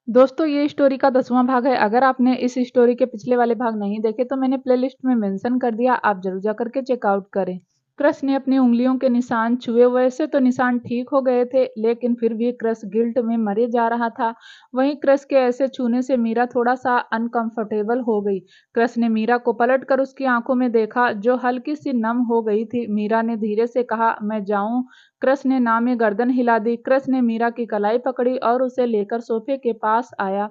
दोस्तों ये स्टोरी का 10वां भाग है। अगर आपने इस स्टोरी के पिछले वाले भाग नहीं देखे तो मैंने प्लेलिस्ट में मेंशन कर दिया, आप जरूर जा करके चेकआउट करें। क्रस ने अपनी उंगलियों के निशान छुए, वैसे तो निशान ठीक हो गए थे लेकिन फिर भी क्रस गिल्ट में मरे जा रहा था। वहीं क्रस के ऐसे छूने से मीरा थोड़ा सा अनकंफर्टेबल हो गई। क्रस ने मीरा को पलट कर उसकी आंखों में देखा जो हल्की सी नम हो गई थी। मीरा ने धीरे से कहा, मैं जाऊं? क्रस ने ना में गर्दन हिला दी। क्रस ने मीरा की कलाई पकड़ी और उसे लेकर सोफे के पास आया।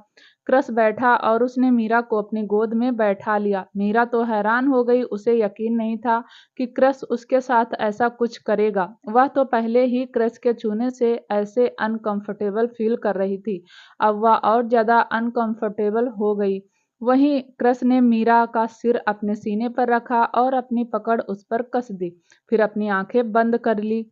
क्रस बैठा और उसने मीरा को अपनी गोद में बैठा लिया। मीरा तो हैरान हो गई, उसे यकीन नहीं था कि क्रस उसके साथ ऐसा कुछ करेगा। वह तो पहले ही क्रस के छूने से ऐसे अनकंफर्टेबल फील कर रही थी, अब वह और ज्यादा अनकंफर्टेबल हो गई। वहीं क्रस ने मीरा का सिर अपने सीने पर रखा और अपनी पकड़ उस पर कस दी, फिर अपनी आंखें बंद कर ली।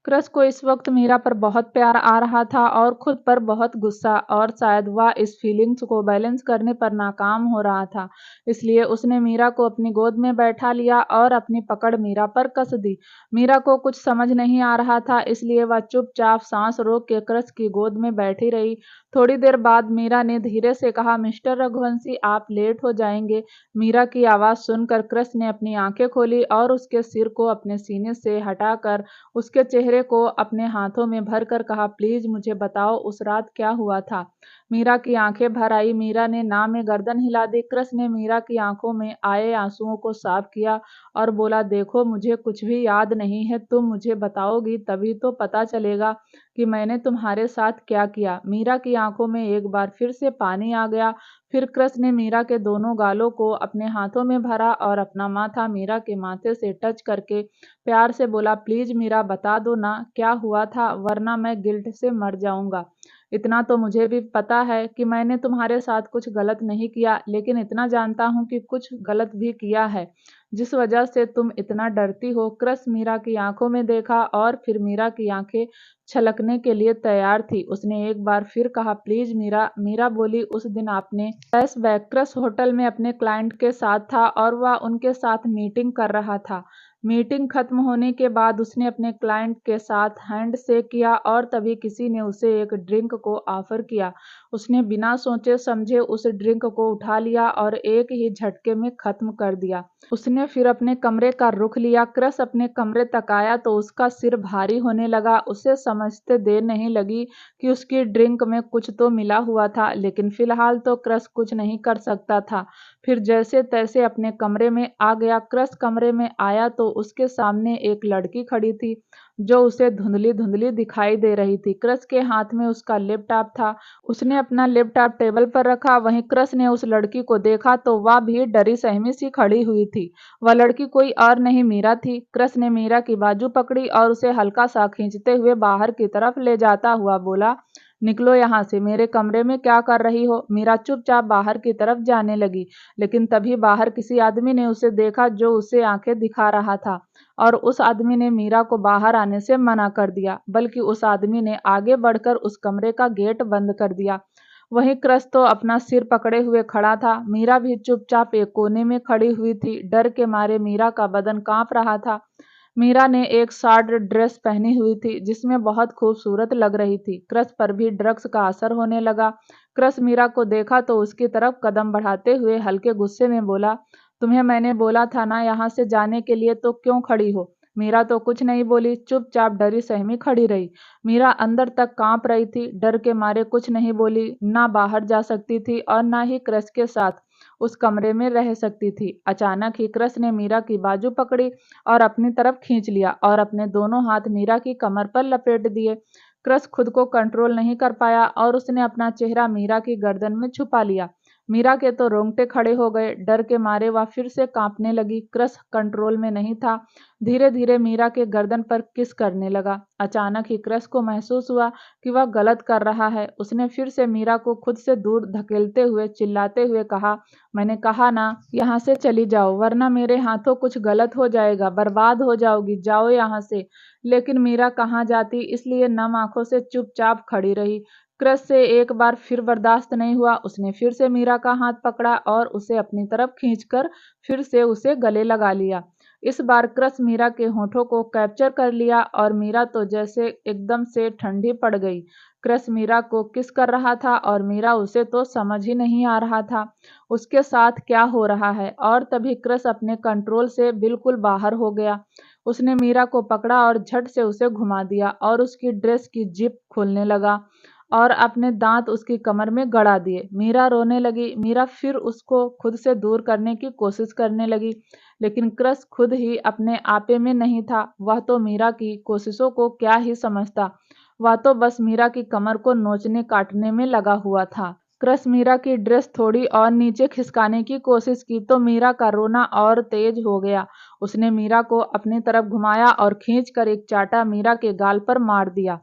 क्रस को इस वक्त मीरा पर बहुत प्यार आ रहा था और खुद पर बहुत गुस्सा, और शायद वह इस फीलिंग्स को बैलेंस करने पर नाकाम हो रहा था। इसलिए उसने मीरा को अपनी गोद में बैठा लिया और अपनी पकड़ मीरा पर कस दी। मीरा को कुछ समझ नहीं आ रहा था, इसलिए वह चुपचाप सांस रोक के क्रस की गोद में बैठी रही। थोड़ी देर बाद मीरा ने धीरे से कहा, मिस्टर रघुवंशी, आप लेट हो जाएंगे। मीरा की आवाज सुनकर क्रस ने अपनी आंखें खोली और उसके सिर को अपने सीने से हटाकर उसके चेहरे को अपने हाथों में भरकर कहा, प्लीज मुझे बताओ उस रात क्या हुआ था। मीरा की आंखें भर आई। मीरा ने ना में गर्दन हिला दी। क्रस ने मीरा की आंखों में आए आंसुओं को साफ किया और बोला, देखो मुझे कुछ भी याद नहीं है, तुम मुझे बताओगी तभी तो पता चलेगा कि मैंने तुम्हारे साथ क्या किया। मीरा की आंखों में एक बार फिर से पानी आ गया। फिर क्रस ने मीरा के दोनों गालों को अपने हाथों में भरा और अपना माथा मीरा के माथे से टच करके प्यार से बोला, प्लीज मीरा बता दो ना क्या हुआ था, वरना मैं गिल्ट से मर जाऊंगा। इतना तो मुझे भी पता है कि मैंने तुम्हारे साथ कुछ गलत नहीं किया, लेकिन इतना जानता हूँ कि कुछ गलत भी किया है जिस वजह से तुम इतना डरती हो। क्रस मीरा की आंखों में देखा और फिर मीरा की आंखें छलकने के लिए तैयार थी। उसने एक बार फिर कहा, प्लीज मीरा। मीरा बोली, उस दिन आपने फ्लैशबैक, क्रस होटल में अपने क्लाइंट के साथ था और वह उनके साथ मीटिंग कर रहा था। मीटिंग खत्म होने के बाद उसने अपने क्लाइंट के साथ हैंड शेक किया और तभी किसी ने उसे एक ड्रिंक को ऑफर किया। उसने बिना सोचे समझे उस ड्रिंक को उठा लिया और एक ही झटके में खत्म कर दिया। उसने फिर अपने कमरे का रुख लिया। क्रस अपने कमरे तक आया तो उसका सिर भारी होने लगा। उसे समझते देर नहीं लगी कि उसकी ड्रिंक में कुछ तो मिला हुआ था, लेकिन फिलहाल तो क्रस कुछ नहीं कर सकता था। फिर जैसे तैसे अपने कमरे में आ गया। क्रस कमरे में आया तो उसके सामने एक लड़की खड़ी थी जो उसे धुंधली धुंधली दिखाई दे रही थी। क्रस के हाथ में उसका लैपटॉप था। उसने अपना लैपटॉप टेबल पर रखा। वहीं क्रस ने उस लड़की को देखा तो वह भी डरी सहमी सी खड़ी हुई थी। वह लड़की कोई और नहीं मीरा थी। क्रस ने मीरा की बाजू पकड़ी और उसे हल्का सा खींचते हुए बाहर की तरफ ले जाता हुआ बोला, निकलो यहाँ से, मेरे कमरे में क्या कर रही हो। मीरा चुपचाप बाहर की तरफ जाने लगी, लेकिन तभी बाहर किसी आदमी ने उसे देखा जो उसे आंखें दिखा रहा था, और उस आदमी ने मीरा को बाहर आने से मना कर दिया, बल्कि उस आदमी ने आगे बढ़कर उस कमरे का गेट बंद कर दिया। वहीं क्रस तो अपना सिर पकड़े हुए खड़ा था। मीरा भी चुपचाप एक कोने में खड़ी हुई थी। डर के मारे मीरा का बदन कांप रहा था। मीरा ने एक शॉर्ट ड्रेस पहनी हुई थी जिसमें बहुत खूबसूरत लग रही थी। क्रस पर भी ड्रग्स का असर होने लगा। क्रस मीरा को देखा तो उसकी तरफ कदम बढ़ाते हुए हल्के गुस्से में बोला, तुम्हें मैंने बोला था ना यहाँ से जाने के लिए, तो क्यों खड़ी हो। मीरा तो कुछ नहीं बोली, चुपचाप डरी सहमी खड़ी रही। मीरा अंदर तक कांप रही थी, डर के मारे कुछ नहीं बोली, ना बाहर जा सकती थी और ना ही क्रस के साथ उस कमरे में रह सकती थी। अचानक ही क्रस ने मीरा की बाजू पकड़ी और अपनी तरफ खींच लिया और अपने दोनों हाथ मीरा की कमर पर लपेट दिए। क्रस खुद को कंट्रोल नहीं कर पाया और उसने अपना चेहरा मीरा की गर्दन में छुपा लिया। मीरा के तो रोंगटे खड़े हो गए। डर के मारे वह फिर से कांपने लगी। क्रस कंट्रोल में नहीं था। धीरे धीरे मीरा के गर्दन पर किस करने लगा। अचानक ही क्रस को महसूस हुआ कि वह गलत कर रहा है। उसने फिर से मीरा को खुद से दूर धकेलते हुए चिल्लाते हुए कहा, मैंने कहा ना यहाँ से चली जाओ, वरना मेरे हाथों कुछ गलत हो जाएगा, बर्बाद हो जाओगी, जाओ यहाँ से। लेकिन मीरा कहाँ जाती, इसलिए नम आंखों से चुपचाप खड़ी रही। क्रस से एक बार फिर बर्दाश्त नहीं हुआ। उसने फिर से मीरा का हाथ पकड़ा और उसे अपनी तरफ खींचकर फिर से उसे गले लगा लिया। इस बार क्रस मीरा के होठों को कैप्चर कर लिया और मीरा तो जैसे एकदम से ठंडी पड़ गई। क्रस मीरा को किस कर रहा था और मीरा उसे तो समझ ही नहीं आ रहा था उसके साथ क्या हो रहा है। और तभी क्रस अपने कंट्रोल से बिल्कुल बाहर हो गया। उसने मीरा को पकड़ा और झट से उसे घुमा दिया और उसकी ड्रेस की जिप खोलने लगा और अपने दांत उसकी कमर में गड़ा दिए। मीरा रोने लगी। मीरा फिर उसको खुद से दूर करने की कोशिश करने लगी, लेकिन क्रस खुद ही अपने आपे में नहीं था। वह तो मीरा की कोशिशों को क्या ही समझता। वह तो बस मीरा की कमर को नोचने काटने में लगा हुआ था। क्रस मीरा की ड्रेस थोड़ी और नीचे खिसकाने की कोशिश की तो मीरा का रोना और तेज हो गया। उसने मीरा को अपनी तरफ घुमाया और खींचकर एक चाटा मीरा के गाल पर मार दिया।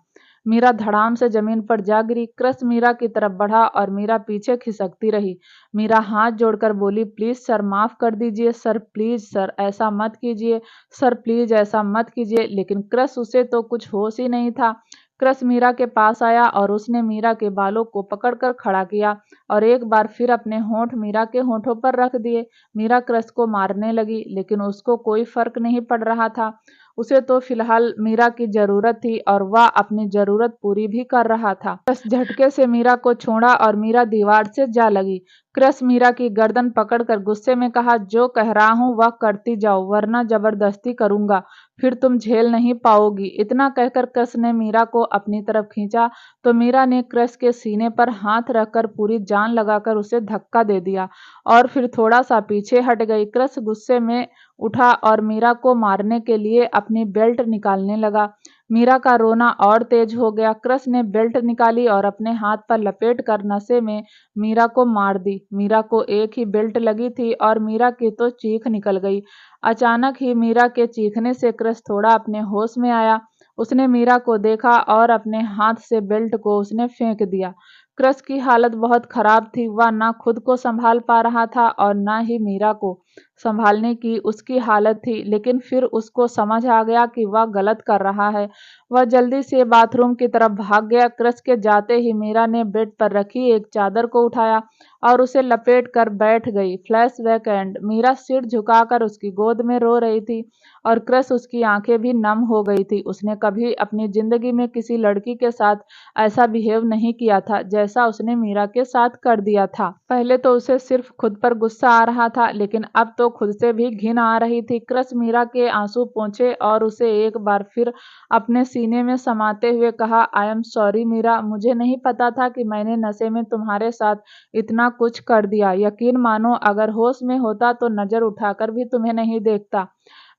मीरा धड़ाम से जमीन पर जा गिरी। क्रस मीरा की तरफ बढ़ा और मीरा पीछे खिसकती रही। मीरा हाथ जोड़कर बोली, प्लीज सर, माफ कर दीजिए सर, प्लीज सर, ऐसा मत कीजिए सर, प्लीज ऐसा मत कीजिए। लेकिन क्रस उसे तो कुछ होश ही नहीं था। क्रस मीरा के पास आया और उसने मीरा के बालों को पकड़कर खड़ा किया और एक बार फिर अपने होंठ मीरा के होंठों पर रख दिए। मीरा क्रस को मारने लगी, लेकिन उसको कोई फर्क नहीं पड़ रहा था। उसे तो फिलहाल मीरा की जरूरत थी और वह अपनी जरूरत पूरी भी कर रहा था। क्रस झटके से मीरा को छोड़ा और मीरा दीवार से जा लगी। क्रस मीरा की गर्दन पकड़कर गुस्से में कहा, जो कह रहा हूं वह करती जाओ, वरना जबरदस्ती करूंगा, फिर तुम झेल नहीं पाओगी। इतना कहकर क्रस ने मीरा को अपनी तरफ खींचा तो मीरा ने क्रस के सीने पर हाथ रखकर पूरी जान लगाकर उसे धक्का दे दिया और फिर थोड़ा सा पीछे हट गई। क्रस गुस्से में उठा और मीरा को मारने के लिए अपनी बेल्ट निकालने लगा। मीरा का रोना और तेज हो गया। क्रस ने बेल्ट निकाली और अपने हाथ पर लपेट कर नशे में मीरा को मार दी। मीरा को एक ही बेल्ट लगी थी और मीरा की तो चीख निकल गई। अचानक ही मीरा के चीखने से क्रस थोड़ा अपने होश में आया। उसने मीरा को देखा और अपने हाथ से बेल्ट को उसने फेंक दिया। क्रस की हालत बहुत खराब थी। वह ना खुद को संभाल पा रहा था और ना ही मीरा को संभालने की उसकी हालत थी। लेकिन फिर उसको समझ आ गया कि वह गलत कर रहा है। वह जल्दी से बाथरूम की तरफ भाग गया। क्रस के जाते ही मीरा ने बेड पर रखी एक चादर को उठाया और उसे लपेट कर बैठ गई। Flashback and. मीरा सिर झुकाकर उसकी गोद में रो रही थी और क्रस उसकी आंखें भी नम हो गई थी। उसने कभी अपनी जिंदगी में किसी लड़की के साथ ऐसा बिहेव नहीं किया था जैसा उसने मीरा के साथ कर दिया था। पहले तो उसे सिर्फ खुद पर गुस्सा आ रहा था, लेकिन अब तो खुद से भी घिन आ रही थी। क्रस मीरा के आंसू पोंछे और उसे एक बार फिर अपने सीने में समाते हुए कहा, आई एम सॉरी मीरा, मुझे नहीं पता था कि मैंने नशे में तुम्हारे साथ इतना कुछ कर दिया। यकीन मानो अगर होश में होता तो नजर उठाकर भी तुम्हें नहीं देखता।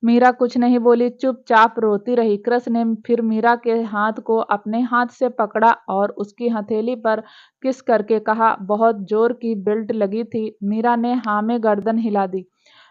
मीरा कुछ नहीं बोली, चुपचाप रोती रही। क्रस ने फिर मीरा के हाथ को अपने हाथ से पकड़ा और उसकी हथेली पर किस करके कहा, बहुत जोर की बेल्ट लगी थी। मीरा ने हाँ में गर्दन हिला दी।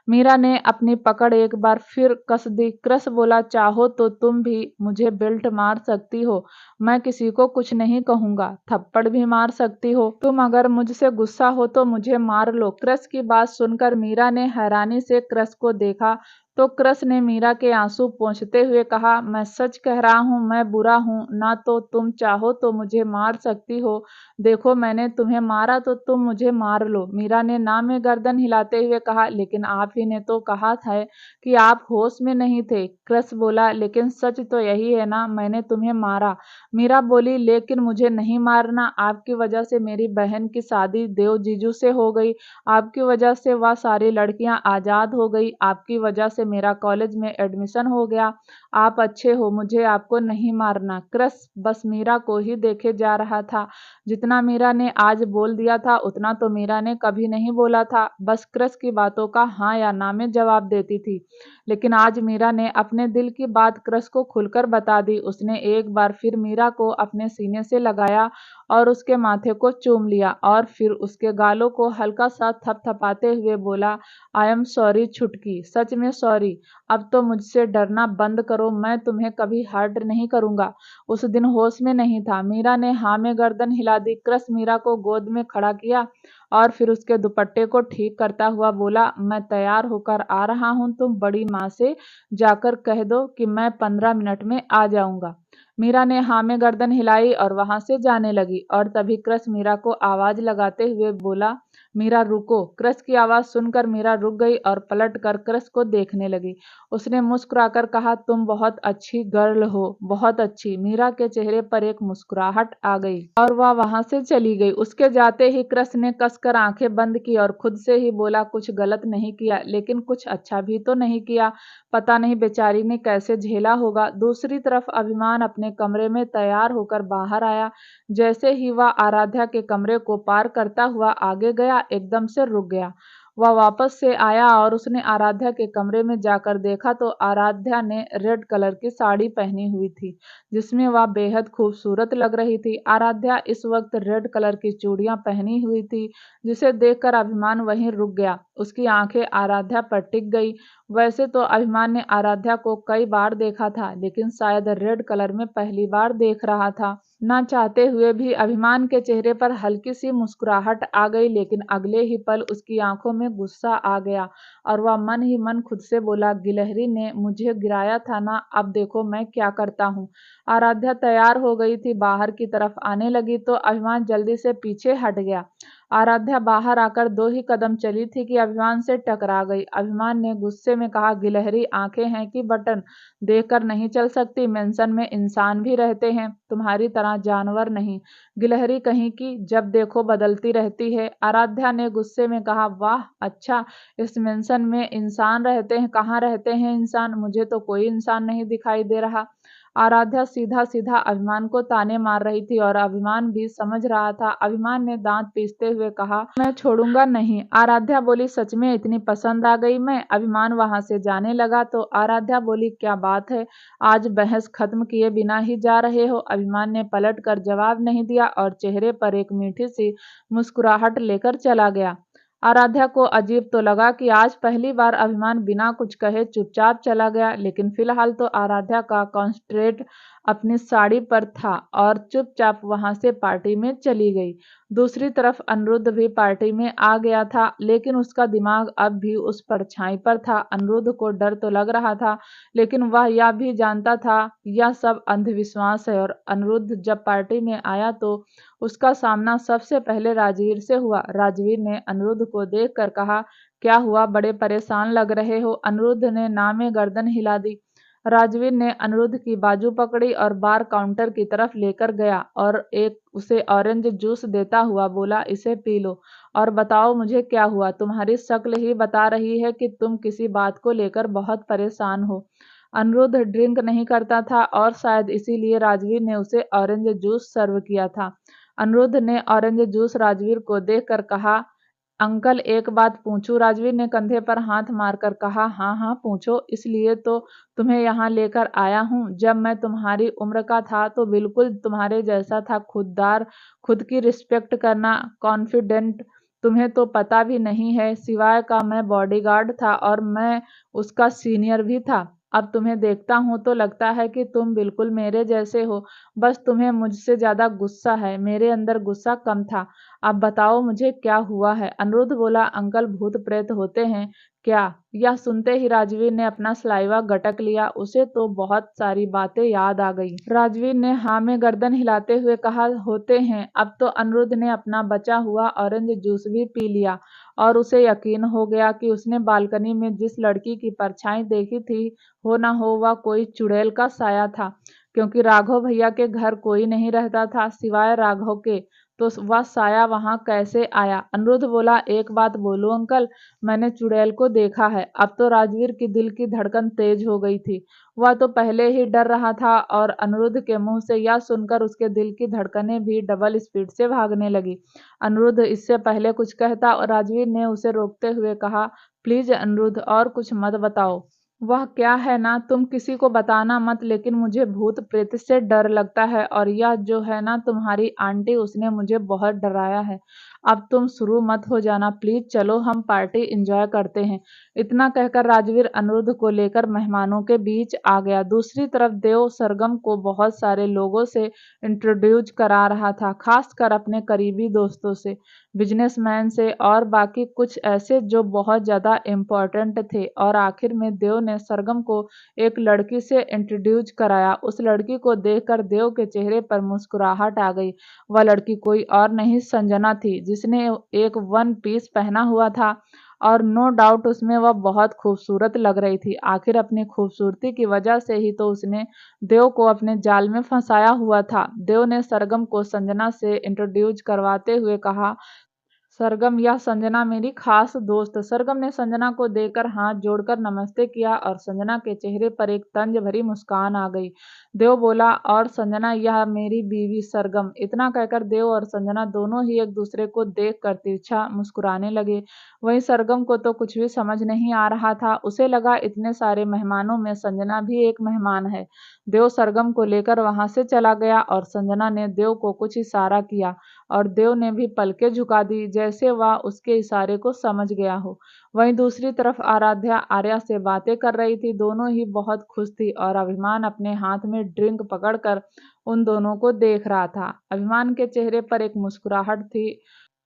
मीरा ने अपनी पकड़ एक बार फिर कस दी। क्रस बोला, चाहो तो तुम भी मुझे बेल्ट मार सकती हो, मैं किसी को कुछ नहीं कहूंगा, थप्पड़ भी मार सकती हो, तुम अगर मुझसे गुस्सा हो तो मुझे मार लो। क्रस की बात सुनकर मीरा ने हैरानी से क्रस को देखा तो क्रस ने मीरा के आंसू पोंछते हुए कहा, मैं सच कह रहा हूँ, मैं बुरा हूँ ना, तो तुम चाहो तो मुझे मार सकती हो। देखो मैंने तुम्हें मारा तो तुम मुझे मार लो। मीरा ने ना में गर्दन हिलाते हुए कहा, लेकिन आप ही ने तो कहा था कि आप होश में नहीं थे। क्रस बोला, लेकिन सच तो यही है ना, मैंने तुम्हें मारा। मीरा बोली, लेकिन मुझे नहीं मारना, आपकी वजह से मेरी बहन की शादी देव जीजू से हो गई, आपकी वजह से वह सारी लड़कियां आजाद हो गई, आपकी वजह से मेरा कॉलेज में एडमिशन हो गया। आप अच्छे हो, मुझे आपको नहीं मारना। क्रस बस मीरा को ही देखे जा रहा था। जितना मीरा ने आज बोल दिया था उतना तो मीरा ने कभी नहीं बोला था, बस क्रस की बातों का हाँ या ना में जवाब देती थी। लेकिन आज मीरा ने अपने दिल की बात क्रस को खुलकर बता दी। उसने एक बार फिर मीरा को अपने सीने से लगाया और उसके माथे को चूम लिया और फिर उसके गालों को हल्का सा थपथपाते हुए बोला, आई एम सॉरी छुटकी, सच में सॉरी। अब तो मुझसे डरना बंद करो, मैं तुम्हें कभी हर्ट नहीं करूंगा। उस दिन होश में नहीं था। मीरा ने हाँ में गर्दन हिला दी। क्रस मीरा को गोद में खड़ा किया और फिर उसके दुपट्टे को ठीक करता हुआ बोला, मैं तैयार होकर आ रहा हूँ, तुम बड़ी माँ से जाकर कह दो कि मैं 15 मिनट में आ जाऊंगा। मीरा ने हाँ में गर्दन हिलाई और वहां से जाने लगी और तभी क्रस मीरा को आवाज लगाते हुए बोला, मीरा रुको। क्रस की आवाज सुनकर मीरा रुक गई और पलट कर क्रस को देखने लगी। उसने मुस्कुराकर कहा, तुम बहुत अच्छी गर्ल हो, बहुत अच्छी। मीरा के चेहरे पर एक मुस्कुराहट आ गई और वह वहां से चली गई। उसके जाते ही क्रस ने कसकर आंखें बंद की और खुद से ही बोला, कुछ गलत नहीं किया, लेकिन कुछ अच्छा भी तो नहीं किया। पता नहीं बेचारी ने कैसे झेला होगा। दूसरी तरफ अभिमान अपने कमरे में तैयार होकर बाहर आया। जैसे ही वह आराध्या के कमरे को पार करता हुआ आगे गया, एकदम से रुक गया। वह वापस से आया और उसने आराध्या के कमरे में जाकर देखा तो आराध्या ने रेड कलर की साड़ी पहनी हुई थी, जिसमें वह बेहद खूबसूरत लग रही थी। आराध्या इस वक्त रेड कलर की चूड़ियां पहनी हुई थी, जिसे देखकर अभिमान वहीं रुक गया। उसकी आंखें आराध्या पर टिक गई। वैसे तो अभिमान ने आराध्या को कई बार देखा था, लेकिन शायद रेड कलर में पहली बार देख रहा था। ना चाहते हुए भी अभिमान के चेहरे पर हल्की सी मुस्कुराहट आ गई, लेकिन अगले ही पल उसकी आंखों में गुस्सा आ गया और वह मन ही मन खुद से बोला, गिलहरी ने मुझे गिराया था ना, अब देखो मैं क्या करता हूँ। आराध्या तैयार हो गई थी, बाहर की तरफ आने लगी तो अभिमान जल्दी से पीछे हट गया। आराध्या बाहर आकर 2 ही कदम चली थी कि अभिमान से टकरा गई। अभिमान ने गुस्से में कहा, गिलहरी आंखें हैं कि बटन, देखकर नहीं चल सकती। मेंशन में इंसान भी रहते हैं, तुम्हारी तरह जानवर नहीं। गिलहरी कहीं की जब देखो बदलती रहती है। आराध्या ने गुस्से में कहा, वाह अच्छा, इस मेंशन में इंसान रहते हैं। कहाँ रहते हैं इंसान? मुझे तो कोई इंसान नहीं दिखाई दे रहा। आराध्या सीधा सीधा अभिमान को ताने मार रही थी और अभिमान भी समझ रहा था। अभिमान ने दांत पीसते हुए कहा, मैं छोड़ूंगा नहीं। आराध्या बोली, सच में इतनी पसंद आ गई मैं? अभिमान वहां से जाने लगा तो आराध्या बोली, क्या बात है, आज बहस खत्म किए बिना ही जा रहे हो? अभिमान ने पलट कर जवाब नहीं दिया और चेहरे पर एक मीठी सी मुस्कुराहट लेकर चला गया। आराध्या को अजीब तो लगा कि आज पहली बार अभिमान बिना कुछ कहे चुपचाप चला गया, लेकिन फिलहाल तो आराध्या का कॉन्सेंट्रेट अपनी साड़ी पर था और चुपचाप वहां से पार्टी में चली गई। दूसरी तरफ अनिरुद्ध भी पार्टी में आ गया था, लेकिन उसका दिमाग अब भी उस परछाई पर था। अनिरुद्ध को डर तो लग रहा था, लेकिन वह यह भी जानता था यह सब अंधविश्वास है और अनिरुद्ध जब पार्टी में आया तो उसका सामना सबसे पहले राजवीर से हुआ। राजवीर ने अनिरुद्ध को देखकर कहा, क्या हुआ, बड़े परेशान लग रहे हो? अनिरुद्ध ने ना में गर्दन हिला दी। राजवीर ने अनिरुद्ध की बाजू पकड़ी और बार काउंटर की तरफ लेकर गया और एक उसे ऑरेंज जूस देता हुआ बोला, इसे पी लो और बताओ मुझे क्या हुआ। तुम्हारी शक्ल ही बता रही है कि तुम किसी बात को लेकर बहुत परेशान हो। अनिरुद्ध ड्रिंक नहीं करता था और शायद इसीलिए राजवीर ने उसे ऑरेंज जूस सर्व किया था। अनिरुद्ध ने ऑरेंज जूस राजवीर को देखकर कहा, अंकल एक बात पूछूं? राजवीर ने कंधे पर हाथ मारकर कहा, हाँ हाँ पूछो, इसलिए तो तुम्हें यहाँ लेकर आया हूँ। जब मैं तुम्हारी उम्र का था तो बिल्कुल तुम्हारे जैसा था, खुददार, खुद की रिस्पेक्ट करना, कॉन्फिडेंट। तुम्हें तो पता भी नहीं है, सिवाय का मैं बॉडीगार्ड था और मैं उसका सीनियर भी था। अब तुम्हें देखता हूँ तो लगता है कि तुम बिल्कुल मेरे जैसे हो, बस तुम्हें मुझसे ज्यादा गुस्सा है, मेरे अंदर गुस्सा कम था। अब बताओ मुझे क्या हुआ है? अनिरुद्ध बोला, अंकल भूत प्रेत होते हैं क्या? यह सुनते ही राजवीर ने अपना सलाइवा गटक लिया। उसे तो बहुत सारी बातें याद आ गई। राजवीर ने हाँ में गर्दन हिलाते हुए कहा, होते हैं। अब तो अनिरुद्ध ने अपना बचा हुआ ऑरेंज जूस भी पी लिया और उसे यकीन हो गया कि उसने बालकनी में जिस लड़की की परछाई देखी थी, हो ना हो वह कोई चुड़ैल का साया था, क्योंकि राघव भैया के घर कोई नहीं रहता था सिवाय राघव के, तो वह साया वहां कैसे आया? अनिरुद्ध बोला, एक बात बोलूं अंकल, मैंने चुड़ैल को देखा है। अब तो राजवीर की दिल की धड़कन तेज हो गई थी। वह तो पहले ही डर रहा था और अनिरुद्ध के मुंह से यह सुनकर उसके दिल की धड़कनें भी डबल स्पीड से भागने लगी। अनिरुद्ध इससे पहले कुछ कहता और राजवीर ने उसे रोकते हुए कहा, प्लीज अनिरुद्ध, और कुछ मत बताओ। वह क्या है ना, तुम किसी को बताना मत, लेकिन मुझे भूत प्रेत से डर लगता है और यह जो है ना तुम्हारी आंटी, उसने मुझे बहुत डराया है। अब तुम शुरू मत हो जाना प्लीज, चलो हम पार्टी एंजॉय करते हैं। इतना कहकर राजवीर अनिरुद्ध को लेकर मेहमानों के बीच आ गया। दूसरी तरफ देव सरगम को बहुत सारे लोगों से इंट्रोड्यूस करा रहा था, खासकर अपने करीबी दोस्तों से, बिजनेसमैन से और बाकी कुछ ऐसे जो बहुत ज्यादा इम्पोर्टेंट थे। और आखिर में देव ने सरगम को एक लड़की से इंट्रोड्यूस कराया। उस लड़की को देखकर देव के चेहरे पर मुस्कुराहट आ गई। वह लड़की कोई और नहीं संजना थी, जिसने एक वन पीस पहना हुआ था और नो डाउट उसमें वह बहुत खूबसूरत लग रही थी। आखिर अपनी खूबसूरती की वजह से ही तो उसने देव को अपने जाल में फंसाया हुआ था। देव ने सरगम को संजना से इंट्रोड्यूस करवाते हुए कहा, सरगम, यह संजना मेरी खास दोस्त। सरगम ने संजना को देखकर हाथ जोड़कर नमस्ते किया और संजना के चेहरे पर एक तंज भरी मुस्कान आ गई। देव बोला, और संजना, यह मेरी बीवी सरगम। इतना कहकर देव और संजना दोनों ही एक दूसरे को देखकर तिरछा मुस्कुराने लगे। वहीं सरगम को तो कुछ भी समझ नहीं आ रहा था। उसे लगा इतने सारे मेहमानों में संजना भी एक मेहमान है। देव सरगम को लेकर वहां से चला गया और संजना ने देव को कुछ इशारा किया और देव ने भी पलकें झुका दी, जैसे वह उसके इशारे को समझ गया हो। वहीं दूसरी तरफ आराध्या आर्या से बातें कर रही थी। दोनों ही बहुत खुश थी और अभिमान अपने हाथ में ड्रिंक पकड़कर उन दोनों को देख रहा था। अभिमान के चेहरे पर एक मुस्कुराहट थी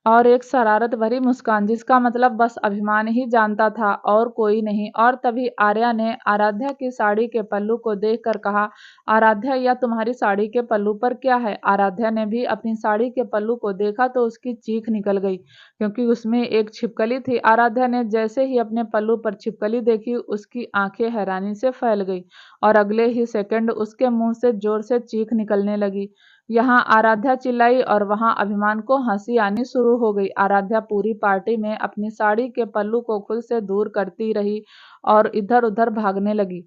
और एक शरारत भरी मुस्कान, जिसका मतलब बस अभिमान ही जानता था और कोई नहीं। और तभी आर्या ने आराध्या की साड़ी के पल्लू को देखकर कहा, आराध्या, यह तुम्हारी साड़ी के पल्लू पर क्या है? आराध्या ने भी अपनी साड़ी के पल्लू को देखा तो उसकी चीख निकल गई, क्योंकि उसमें एक छिपकली थी। आराध्या ने जैसे ही अपने पल्लू पर छिपकली देखी, उसकी आंखें हैरानी से फैल गई और अगले ही सेकंड उसके मुंह से जोर से चीख निकलने लगी। यहाँ आराध्या चिल्लाई और वहां अभिमान को हंसी आनी शुरू हो गई। आराध्या पूरी पार्टी में अपनी साड़ी के पल्लू को खुद से दूर करती रही और इधर उधर भागने लगी।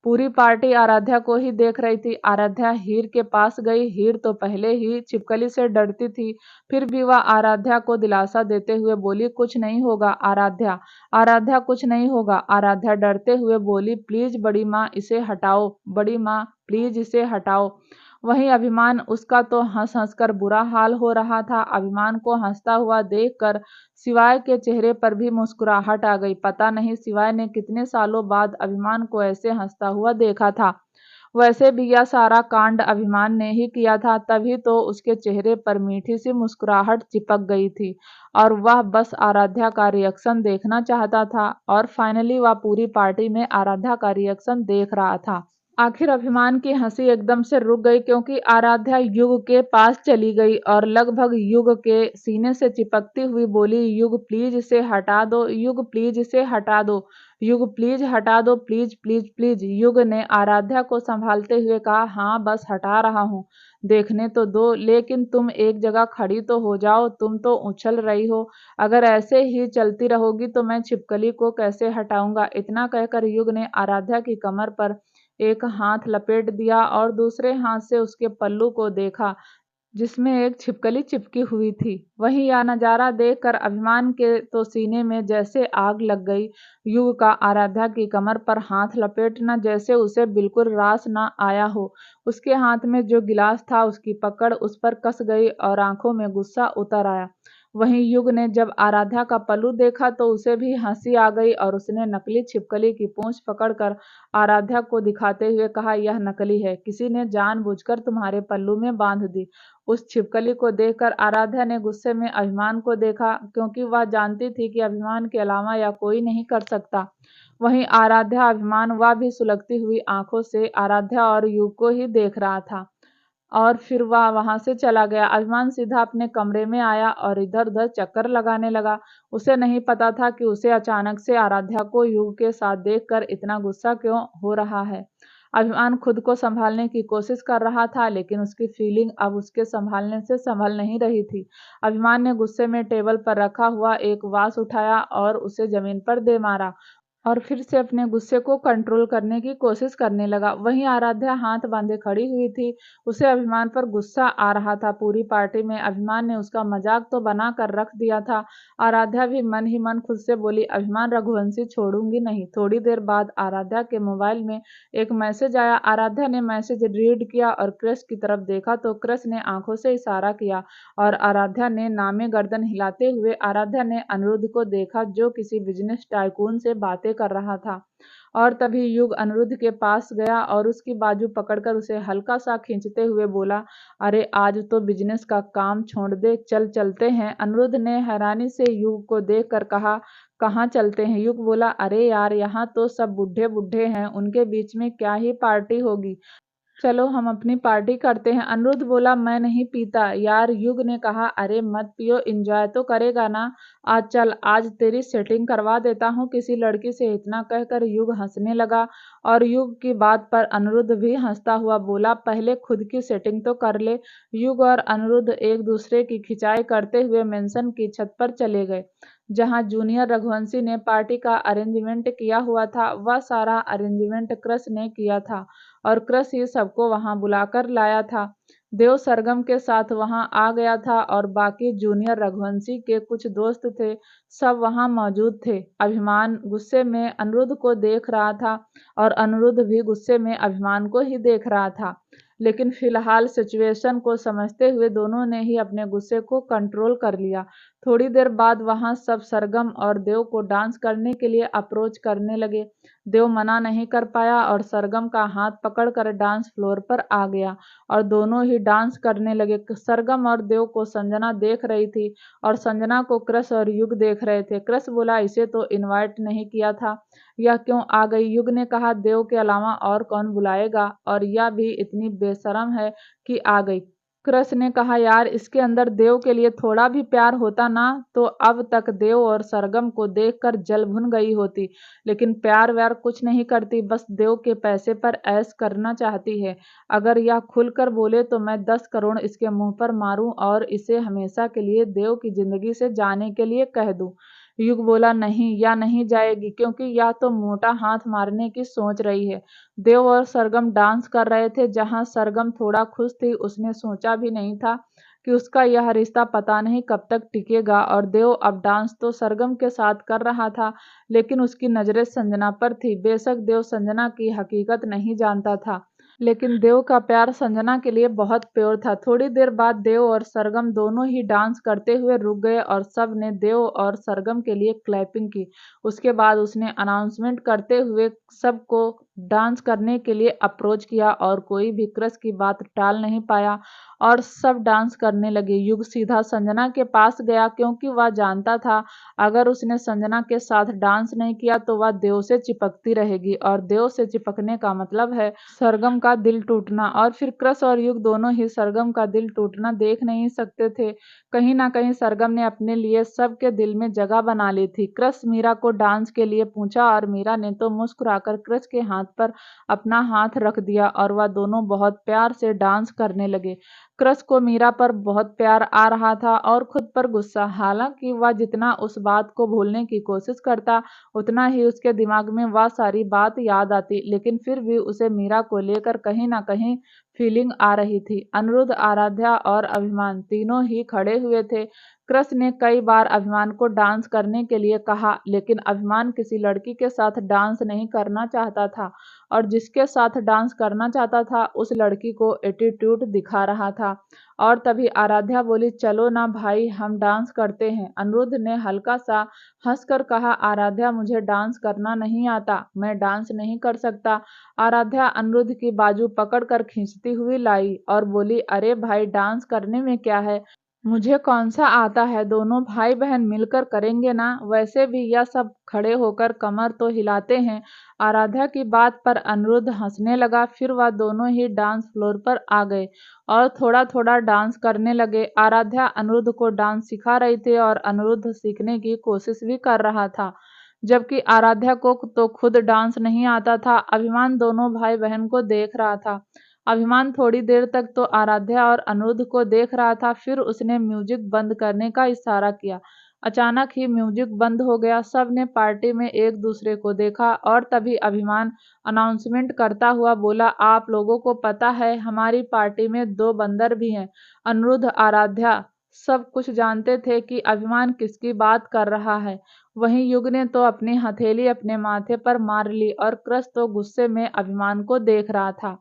पूरी पार्टी आराध्या को ही देख रही थी। आराध्या हीर के पास गई। हीर तो पहले ही छिपकली से डरती थी, फिर भी वह आराध्या को दिलासा देते हुए बोली, कुछ नहीं होगा आराध्या, आराध्या, कुछ नहीं होगा। आराध्या डरते हुए बोली, प्लीज बड़ी माँ, इसे हटाओ, बड़ी माँ, प्लीज इसे हटाओ। वहीं अभिमान, उसका तो हंस हंस कर बुरा हाल हो रहा था। अभिमान को हंसता हुआ देखकर शिवाय के चेहरे पर भी मुस्कुराहट आ गई। पता नहीं शिवाय ने कितने सालों बाद अभिमान को ऐसे हंसता हुआ देखा था। वैसे भी यह सारा कांड अभिमान ने ही किया था, तभी तो उसके चेहरे पर मीठी सी मुस्कुराहट चिपक गई थी और वह बस आराध्या का रिएक्शन देखना चाहता था। और फाइनली वह पूरी पार्टी में आराध्या का रिएक्शन देख रहा था। आखिर अभिमान की हंसी एकदम से रुक गई, क्योंकि आराध्या युग के पास चली गई और लगभग युग के सीने से चिपकती हुई बोली, युग प्लीज इसे हटा दो, युग प्लीज इसे हटा दो, युग प्लीज हटा दो, प्लीज प्लीज प्लीज। युग ने आराध्या को संभालते हुए कहा, हाँ बस हटा रहा हूँ, देखने तो दो, लेकिन तुम एक जगह खड़ी तो हो जाओ, तुम तो उछल रही हो। अगर ऐसे ही चलती रहोगी तो मैं छिपकली को कैसे हटाऊंगा। इतना कहकर युग ने आराध्या की कमर पर एक हाथ लपेट दिया और दूसरे हाथ से उसके पल्लू को देखा, जिसमें एक छिपकली चिपकी हुई थी। वहीं यह नजारा देखकर अभिमान के तो सीने में जैसे आग लग गई। युग का आराध्या की कमर पर हाथ लपेटना जैसे उसे बिल्कुल रास न आया हो। उसके हाथ में जो गिलास था, उसकी पकड़ उस पर कस गई और आंखों में गुस्सा उतर आया। वहीं युग ने जब आराध्या का पल्लू देखा तो उसे भी हंसी आ गई और उसने नकली छिपकली की पूंछ पकड़कर आराध्या को दिखाते हुए कहा, यह नकली है, किसी ने जानबूझकर तुम्हारे पल्लू में बांध दी। उस छिपकली को देखकर आराध्या ने गुस्से में अभिमान को देखा, क्योंकि वह जानती थी कि अभिमान के अलावा यह कोई नहीं कर सकता। वहीं आराध्या, अभिमान, वह भी सुलगती हुई आंखों से आराध्या और युग को ही देख रहा था और फिर वह वहां से चला गया। अभिमान सीधा अपने कमरे में आया और इधर उधर चक्कर लगाने लगा। उसे नहीं पता था कि उसे अचानक से आराध्या को युग के साथ देखकर इतना गुस्सा क्यों हो रहा है। अभिमान खुद को संभालने की कोशिश कर रहा था, लेकिन उसकी फीलिंग अब उसके संभालने से संभल नहीं रही थी। अभिमान ने गुस्से में टेबल पर रखा हुआ एक वास उठाया और उसे जमीन पर दे मारा और फिर से अपने गुस्से को कंट्रोल करने की कोशिश करने लगा। वहीं आराध्या हाथ बांधे खड़ी हुई थी। उसे अभिमान पर गुस्सा आ रहा था। पूरी पार्टी में अभिमान ने उसका मजाक तो बना कर रख दिया था। आराध्या भी मन ही मन खुद से बोली, अभिमान, रघुवंशी छोड़ूंगी नहीं। थोड़ी देर बाद आराध्या के मोबाइल में एक मैसेज आया। आराध्या ने मैसेज रीड किया और क्रश की तरफ देखा तो क्रश ने आंखों से इशारा किया और आराध्या ने नामे गर्दन हिलाते हुए आराध्या ने अनिरुद्ध को देखा, जो किसी बिजनेस टाइकून से बातें बातें कर रहा था। और तभी युग अनिरुद्ध के पास गया और उसकी बाजू पकड़कर उसे हल्का सा खींचते हुए बोला, अरे आज तो बिजनेस का काम छोड़ दे, चल चलते हैं। अनिरुद्ध ने हैरानी से युग को देखकर कहा, कहाँ चलते हैं? युग बोला, अरे यार यहाँ तो सब बूढ़े बूढ़े हैं, उनके बीच में क्या ही पार्टी होगी, चलो हम अपनी पार्टी करते हैं। अनिरुद्ध बोला, मैं नहीं पीता यार। युग ने कहा, अरे मत पियो, एंजॉय तो करेगा ना। आज चल, आज तेरी सेटिंग करवा देता हूँ किसी लड़की से। इतना कहकर युग हंसने लगा और युग की बात पर अनिरुद्ध भी हंसता हुआ बोला, पहले खुद की सेटिंग तो कर ले। युग और अनिरुद्ध एक दूसरे की खिंचाई करते हुए मेंशन की छत पर चले गए, जहां जूनियर रघुवंशी ने पार्टी का अरेंजमेंट किया हुआ था। वह सारा अरेंजमेंट क्रस ने किया था और क्रस ही सबको वहां बुलाकर लाया था। देव सरगम के साथ वहां आ गया था और बाकी जूनियर रघुवंशी के कुछ दोस्त थे, सब वहां मौजूद थे। अभिमान गुस्से में अनिरुद्ध को देख रहा था और अनिरुद्ध भी गुस्से में अभिमान को ही देख रहा था, लेकिन फिलहाल सिचुएशन को समझते हुए दोनों ने ही अपने गुस्से को कंट्रोल कर लिया। थोड़ी देर बाद वहां सब सरगम और देव को डांस करने के लिए अप्रोच करने लगे। देव मना नहीं कर पाया और सरगम का हाथ पकड़कर डांस फ्लोर पर आ गया और दोनों ही डांस करने लगे। सरगम और देव को संजना देख रही थी और संजना को क्रस और युग देख रहे थे। क्रस बोला, इसे तो इनवाइट नहीं किया था, यह क्यों आ गई? युग ने कहा, देव के अलावा और कौन बुलाएगा, और यह भी इतनी बेशरम है कि आ गई। क्रस ने कहा, यार इसके अंदर देव के लिए थोड़ा भी प्यार होता ना तो अब तक देव और सरगम को देखकर जल भुन गई होती, लेकिन प्यार व्यार कुछ नहीं करती, बस देव के पैसे पर ऐश करना चाहती है। अगर यह खुलकर बोले तो मैं 10 करोड़ इसके मुंह पर मारूं और इसे हमेशा के लिए देव की जिंदगी से जाने के लिए कह दूं। युग बोला, नहीं, या नहीं जाएगी, क्योंकि यह तो मोटा हाथ मारने की सोच रही है। देव और सरगम डांस कर रहे थे। जहां सरगम थोड़ा खुश थी, उसने सोचा भी नहीं था कि उसका यह रिश्ता पता नहीं कब तक टिकेगा। और देव अब डांस तो सरगम के साथ कर रहा था, लेकिन उसकी नजरें संजना पर थी। बेशक देव संजना की हकीकत नहीं जानता था, लेकिन देव का प्यार संजना के लिए बहुत प्योर था। थोड़ी देर बाद देव और सरगम दोनों ही डांस करते हुए रुक गए और सब ने देव और सरगम के लिए क्लैपिंग की। उसके बाद उसने अनाउंसमेंट करते हुए सबको डांस करने के लिए अप्रोच किया और कोई भी क्रस की बात टाल नहीं पाया और सब डांस करने लगे। युग सीधा संजना के पास गया, क्योंकि वह जानता था अगर उसने संजना के साथ डांस नहीं किया तो वह देव से चिपकती रहेगी, और देव से चिपकने का मतलब है सरगम का दिल टूटना। और फिर क्रस और युग दोनों ही सरगम का दिल टूटना देख नहीं सकते थे। कहीं ना कहीं सरगम ने अपने लिए सबके दिल में जगह बना ली थी। क्रस मीरा को डांस के लिए पूछा और मीरा ने तो मुस्कुराकर क्रस के हाथ पर अपना हाथ रख दिया और वह दोनों बहुत प्यार से डांस करने लगे। क्रस को मीरा पर बहुत प्यार आ रहा था और खुद पर गुस्सा। हालांकि वह जितना उस बात को भूलने की कोशिश करता, उतना ही उसके दिमाग में वह सारी बात याद आती, लेकिन फिर भी उसे मीरा को लेकर कहीं ना कहीं फीलिंग आ रही थी। अनिरुद्ध, आराध्या और अभिमान तीनों ही खड़े हुए थे। क्रस ने कई बार अभिमान को डांस करने के लिए कहा, लेकिन अभिमान किसी लड़की के साथ डांस नहीं करना चाहता था और जिसके साथ डांस करना चाहता था उस लड़की को एटीट्यूड दिखा रहा था। और तभी आराध्या बोली, चलो ना भाई, हम डांस करते हैं। अनिरुद्ध ने हल्का सा हंसकर कहा, आराध्या मुझे डांस करना नहीं आता, मैं डांस नहीं कर सकता। आराध्या अनिरुद्ध की बाजू पकड़कर खींचती हुई लाई और बोली, अरे भाई, डांस करने में क्या है, मुझे कौन सा आता है, दोनों भाई बहन मिलकर करेंगे ना। वैसे भी यह सब खड़े होकर कमर तो हिलाते हैं। आराध्या की बात पर अनिरुद्ध हंसने लगा। फिर वह दोनों ही डांस फ्लोर पर आ गए और थोड़ा थोड़ा डांस करने लगे। आराध्या अनिरुद्ध को डांस सिखा रही थी और अनिरुद्ध सीखने की कोशिश भी कर रहा था, जबकि आराध्या को तो खुद डांस नहीं आता था। अभिमान दोनों भाई बहन को देख रहा था। अभिमान थोड़ी देर तक तो आराध्या और अनिरुद्ध को देख रहा था, फिर उसने म्यूजिक बंद करने का इशारा किया। अचानक ही म्यूजिक बंद हो गया। सब ने पार्टी में एक दूसरे को देखा और तभी अभिमान अनाउंसमेंट करता हुआ बोला, आप लोगों को पता है हमारी पार्टी में 2 बंदर भी हैं। अनिरुद्ध, आराध्या सब कुछ जानते थे कि अभिमान किसकी बात कर रहा है। वहीं युग ने तो अपनी हथेली अपने माथे पर मार ली और क्रस तो गुस्से में अभिमान को देख रहा था।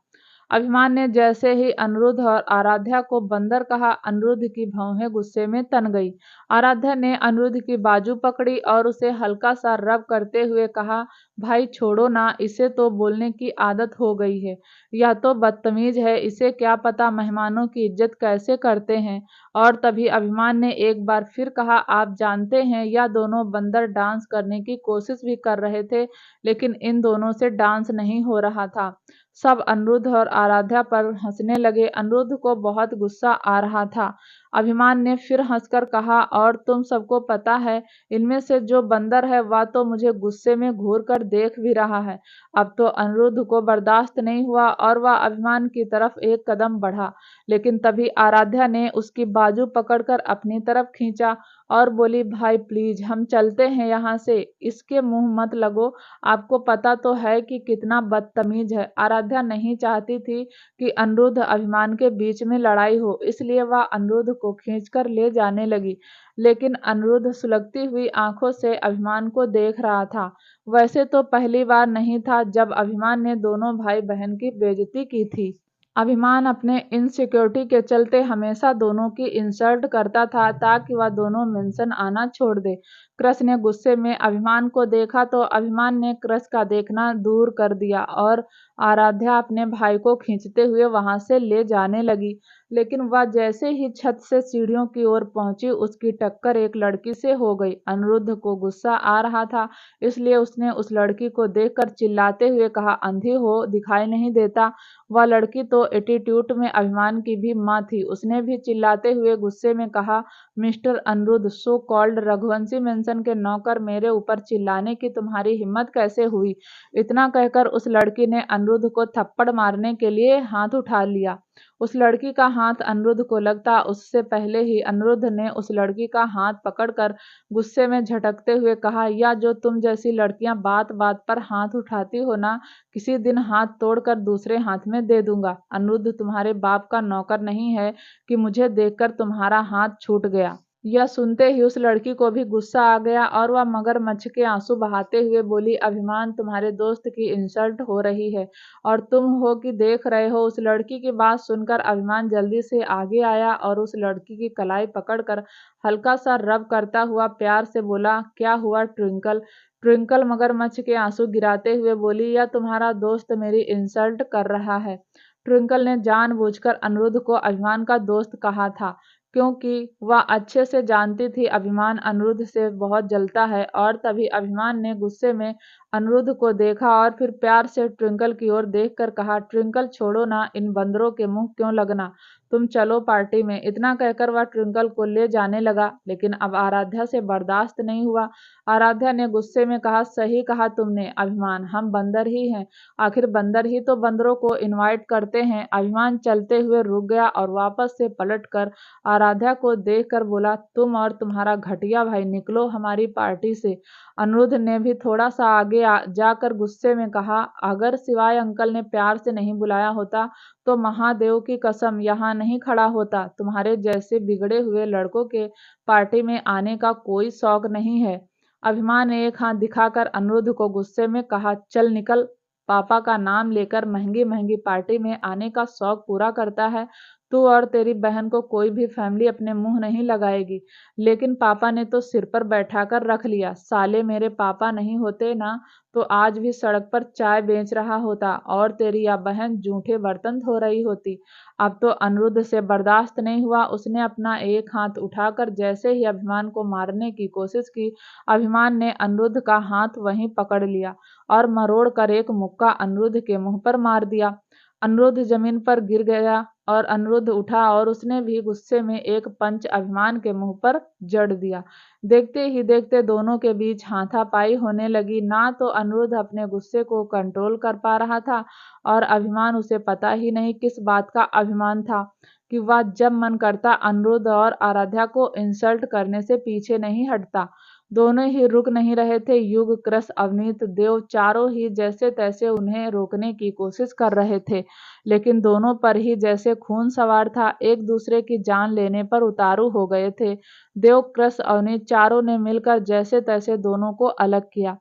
अभिमान ने जैसे ही अनिरुद्ध और आराध्या को बंदर कहा, अनिरुद्ध की भौहें गुस्से में तन गई। आराध्या ने अनिरुद्ध की बाजू पकड़ी और उसे हल्का सा रब करते हुए कहा, भाई छोड़ो ना, इसे तो बोलने की आदत हो गई है। यह तो बदतमीज है, इसे क्या पता मेहमानों की इज्जत कैसे करते हैं। और तभी अभिमान ने एक बार फिर कहा, आप जानते हैं यह दोनों बंदर डांस करने की कोशिश भी कर रहे थे, लेकिन इन दोनों से डांस नहीं हो रहा था। सब अनिरुद्ध और आराध्या पर हंसने लगे। अनिरुद्ध को बहुत गुस्सा आ रहा था। अभिमान ने फिर हंसकर कहा, और तुम सबको पता है, इनमें से जो बंदर है वह तो मुझे गुस्से में घूर कर देख भी रहा है। अब तो अनिरुद्ध को बर्दाश्त नहीं हुआ और वह अभिमान की तरफ एक कदम बढ़ा, लेकिन तभी आराध्या ने उसकी बाजू पकड़कर अपनी तरफ खींचा और बोली, भाई प्लीज हम चलते हैं यहाँ से, इसके मुंह मत लगो, आपको पता तो है कि कितना बदतमीज है। आराध्या नहीं चाहती थी कि अनिरुद्ध अभिमान के बीच में लड़ाई हो, इसलिए वह अनिरुद्ध को खींचकर ले जाने लगी, लेकिन अनिरुद्ध सुलगती हुई आंखों से अभिमान को देख रहा था। वैसे तो पहली बार नहीं था जब अभिमान ने दोनों भाई बहन की बेइज्जती की थी। अभिमान अपने इनसिक्योरिटी के चलते हमेशा दोनों की इंसल्ट करता था ताकि वह दोनों मेंशन आना छोड़ दे। क्रश ने गुस्से में अभिमान को देखा तो अभिमान ने क्रश का देखना दूर कर दिया और आराध्या अपने भाई को खींचते हुए वहां से ले जाने लगी, लेकिन वह जैसे ही छत से सीढ़ियों की ओर पहुंची उसकी टक्कर एक लड़की से हो गई। अनिरुद्ध को गुस्सा आ रहा था, इसलिए उसने उस लड़की को देखकर चिल्लाते हुए कहा, अंधी हो, दिखाई नहीं देता। वह लड़की तो एटीट्यूड में अभिमान की भी माँ थी। उसने भी चिल्लाते हुए गुस्से में कहा, mister Anirudh, so called Raghuvanshi mansion के नौकर, मेरे ऊपर चिल्लाने की तुम्हारी हिम्मत कैसे हुई। इतना कहकर उस लड़की ने अनिरुद्ध को थप्पड़ मारने के लिए हाथ उठा लिया। उस लड़की का हाथ अनिरुद्ध को लगता उससे पहले ही अनिरुद्ध ने उस लड़की का हाथ पकड़कर गुस्से में झटकते हुए कहा, या जो तुम जैसी लड़कियां बात बात पर हाथ उठाती हो ना, किसी दिन हाथ तोड़कर दूसरे हाथ में दे दूंगा। अनिरुद्ध तुम्हारे बाप का नौकर नहीं है कि मुझे देखकर तुम्हारा हाथ छूट गया। यह सुनते ही उस लड़की को भी गुस्सा आ गया और वह मगरमच्छ के आंसू बहाते हुए बोली, अभिमान, तुम्हारे दोस्त की इंसल्ट हो रही है और तुम हो कि देख रहे हो। उस लड़की की बात सुनकर अभिमान जल्दी से आगे आया और उस लड़की की कलाई पकड़कर हल्का सा रब करता हुआ प्यार से बोला, क्या हुआ ट्विंकल। ट्विंकल मगरमच्छ के आंसू गिराते हुए बोली, यह तुम्हारा दोस्त मेरी इंसल्ट कर रहा है। ट्विंकल ने जानबूझकर अनिरुद्ध को अभिमान का दोस्त कहा था, क्योंकि वह अच्छे से जानती थी अभिमान अनिरुद्ध से बहुत जलता है। और तभी अभिमान ने गुस्से में अनिरुद्ध को देखा और फिर प्यार से ट्विंकल की ओर देखकर कहा, ट्विंकल छोड़ो ना, इन बंदरों के मुंह क्यों लगना, तुम चलो पार्टी में। इतना कहकर वह ट्विंकल को ले जाने लगा, लेकिन अब आराध्या से बर्दाश्त नहीं हुआ। आराध्या ने गुस्से में कहा, सही कहा तुमने अभिमान, हम बंदर ही हैं, आखिर बंदर ही तो बंदरों को इनवाइट करते हैं। अभिमान चलते हुए रुक गया और वापस से पलटकर आराध्या को देखकर बोला, तुम और तुम्हारा घटिया भाई निकलो हमारी पार्टी से। अनिरुद्ध ने भी थोड़ा सा आगे जाकर गुस्से में कहा, अगर सिवाय अंकल ने प्यार से नहीं बुलाया होता तो महादेव की कसम यहाँ नहीं खड़ा होता। तुम्हारे जैसे बिगड़े हुए लड़कों के पार्टी में आने का कोई शौक नहीं है। अभिमान ने एक हाथ दिखाकर अनिरुद्ध को गुस्से में कहा, चल निकल, पापा का नाम लेकर महंगी महंगी पार्टी में आने का शौक पूरा करता है। तू और तेरी बहन को कोई भी फैमिली अपने मुंह नहीं लगाएगी, लेकिन पापा ने तो सिर पर बैठाकर रख लिया। साले, मेरे पापा नहीं होते ना तो आज भी सड़क पर चाय बेच रहा होता और तेरी या बहन जूठे बर्तन धो रही होती। अब तो अनिरुद्ध से बर्दाश्त नहीं हुआ, उसने अपना एक हाथ उठाकर जैसे ही अभिमान को मारने की कोशिश की, अभिमान ने अनिरुद्ध का हाथ वहीं पकड़ लिया और मरोड़ कर एक मुक्का अनिरुद्ध के मुंह पर मार दिया। अनिरुद्ध जमीन पर गिर गया और अनिरुद्ध उठा और उसने भी गुस्से में एक पंच अभिमान के मुंह पर जड़ दिया। देखते ही देखते दोनों के बीच हाथापाई होने लगी। ना तो अनिरुद्ध अपने गुस्से को कंट्रोल कर पा रहा था और अभिमान, उसे पता ही नहीं किस बात का अभिमान था कि वह जब मन करता अनिरुद्ध और आराध्या को इंसल्ट करने से पीछे नहीं हटता। दोनों ही रुक नहीं रहे थे। युग, क्रश, अवनीत, देव चारों ही जैसे तैसे उन्हें रोकने की कोशिश कर रहे थे, लेकिन दोनों पर ही जैसे खून सवार था, एक दूसरे की जान लेने पर उतारू हो गए थे। देव, क्रश, अवनीत चारों ने मिलकर जैसे तैसे दोनों को अलग किया।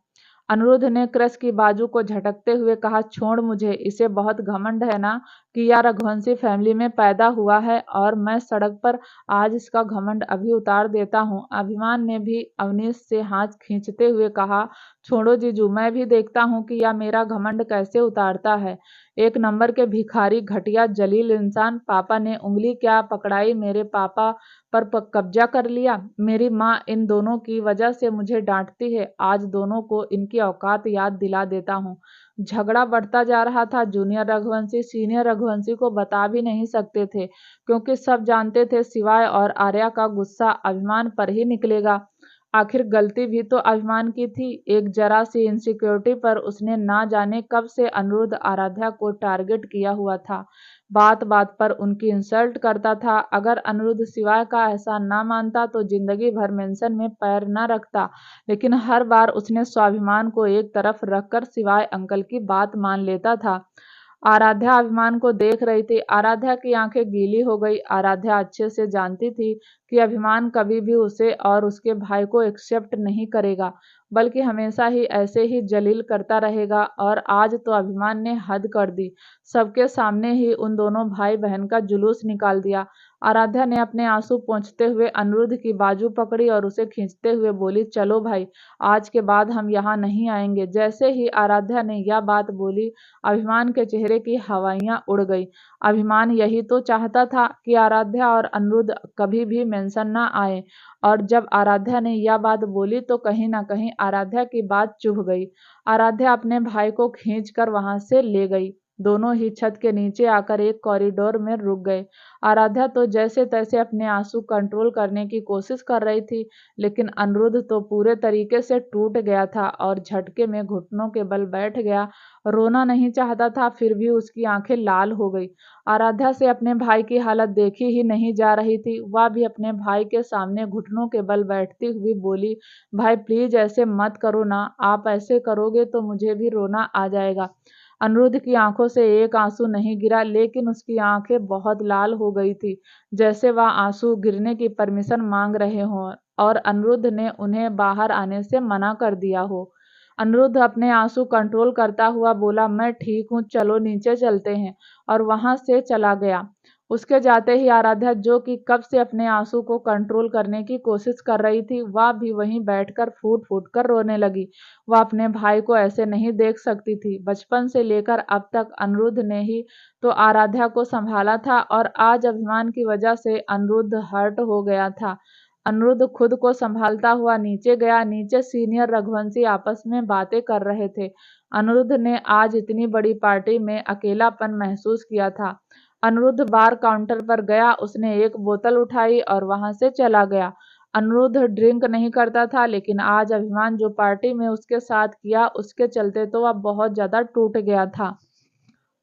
अनिरुद्ध ने क्रश की बाजू को झटकते हुए कहा, छोड़ मुझे, इसे बहुत घमंड है ना किया रघुवंशी फैमिली में पैदा हुआ है और मैं सड़क पर आज इसका घमंड अभी उतार देता हूँ। अभिमान ने भी अवनीश से हाथ खींचते हुए कहा, छोड़ो जीजू, मैं भी देखता हूँ कि यह मेरा घमंड कैसे उतारता है। एक नंबर के भिखारी, घटिया, जलील इंसान। पापा ने उंगली क्या पकड़ाई, मेरे पापा पर कब्जा कर लिया। मेरी माँ इन दोनों की वजह से मुझे डांटती है। आज दोनों को इनकी औकात याद दिला देता हूँ। झगड़ा बढ़ता जा रहा था। जूनियर रघुवंशी सीनियर रघुवंशी को बता भी नहीं सकते थे, क्योंकि सब जानते थे सिवाय और आर्या का गुस्सा अभिमान पर ही निकलेगा। आखिर गलती भी तो अभिमान की थी। एक जरा सी इनसिक्योरिटी पर उसने ना जाने कब से अनिरुद्ध आराध्या को टारगेट किया हुआ था। बात बात पर उनकी इंसल्ट करता था। अगर अनिरुद्ध सिवाय का एहसान ना मानता तो जिंदगी भर मेंशन में पैर न रखता, लेकिन हर बार उसने स्वाभिमान को एक तरफ रखकर सिवाय अंकल की बात मान लेता था। आराध्या अभिमान को देख रही थी। आराध्या की आंखें गीली हो गई। आराध्या अच्छे से जानती थी कि अभिमान कभी भी उसे और उसके भाई को एक्सेप्ट नहीं करेगा, बल्कि हमेशा ही ऐसे ही जलील करता रहेगा। और आज तो अभिमान ने हद कर दी। सबके सामने ही उन दोनों भाई बहन का जुलूस निकाल दिया। आराध्या ने अपने आंसू पोंछते हुए अनिरुद्ध की बाजू पकड़ी और उसे खींचते हुए बोली, चलो भाई, आज के बाद हम यहाँ नहीं आएंगे। जैसे ही आराध्या ने यह बात बोली, अभिमान के चेहरे की हवाइयां उड़ गई। अभिमान यही तो चाहता था कि आराध्या और अनिरुद्ध कभी भी मेंशन ना आए, और जब आराध्या ने यह बात बोली तो कहीं ना कहीं आराध्या की बात चुभ गई। आराध्या अपने भाई को खींच कर वहां से ले गई। दोनों ही छत के नीचे आकर एक कॉरिडोर में रुक गए। आराध्या तो जैसे तैसे अपने आंसू कंट्रोल करने की कोशिश कर रही थी, लेकिन अनिरुद्ध तो पूरे तरीके से टूट गया था और झटके में घुटनों के बल बैठ गया। रोना नहीं चाहता था, फिर भी उसकी आंखें लाल हो गई। आराध्या से अपने भाई की हालत देखी ही नहीं जा रही थी। वह भी अपने भाई के सामने घुटनों के बल बैठती हुई बोली, भाई प्लीज ऐसे मत करो ना, आप ऐसे करोगे तो मुझे भी रोना आ जाएगा। अनिरुद्ध की आंखों से एक आंसू नहीं गिरा, लेकिन उसकी आंखें बहुत लाल हो गई थी, जैसे वह आंसू गिरने की परमिशन मांग रहे हों और अनिरुद्ध ने उन्हें बाहर आने से मना कर दिया हो। अनिरुद्ध अपने आंसू कंट्रोल करता हुआ बोला, मैं ठीक हूँ, चलो नीचे चलते हैं, और वहां से चला गया। उसके जाते ही आराध्या, जो कि कब से अपने आंसू को कंट्रोल करने की कोशिश कर रही थी, वह भी वहीं बैठकर फूट फूट कर रोने लगी। वह अपने भाई को ऐसे नहीं देख सकती थी। बचपन से लेकर अब तक अनिरुद्ध ने ही तो आराध्या को संभाला था, और आज अभिमान की वजह से अनिरुद्ध हर्ट हो गया था। अनिरुद्ध खुद को संभालता हुआ नीचे गया। नीचे सीनियर रघुवंशी आपस में बातें कर रहे थे। अनिरुद्ध ने आज इतनी बड़ी पार्टी में अकेलापन महसूस किया था। अनिरुद्ध बार काउंटर पर गया, उसने एक बोतल उठाई और वहां से चला गया। अनिरुद्ध ड्रिंक नहीं करता था, लेकिन आज अभिमान जो पार्टी में उसके साथ किया, उसके चलते तो वह बहुत ज्यादा टूट गया था,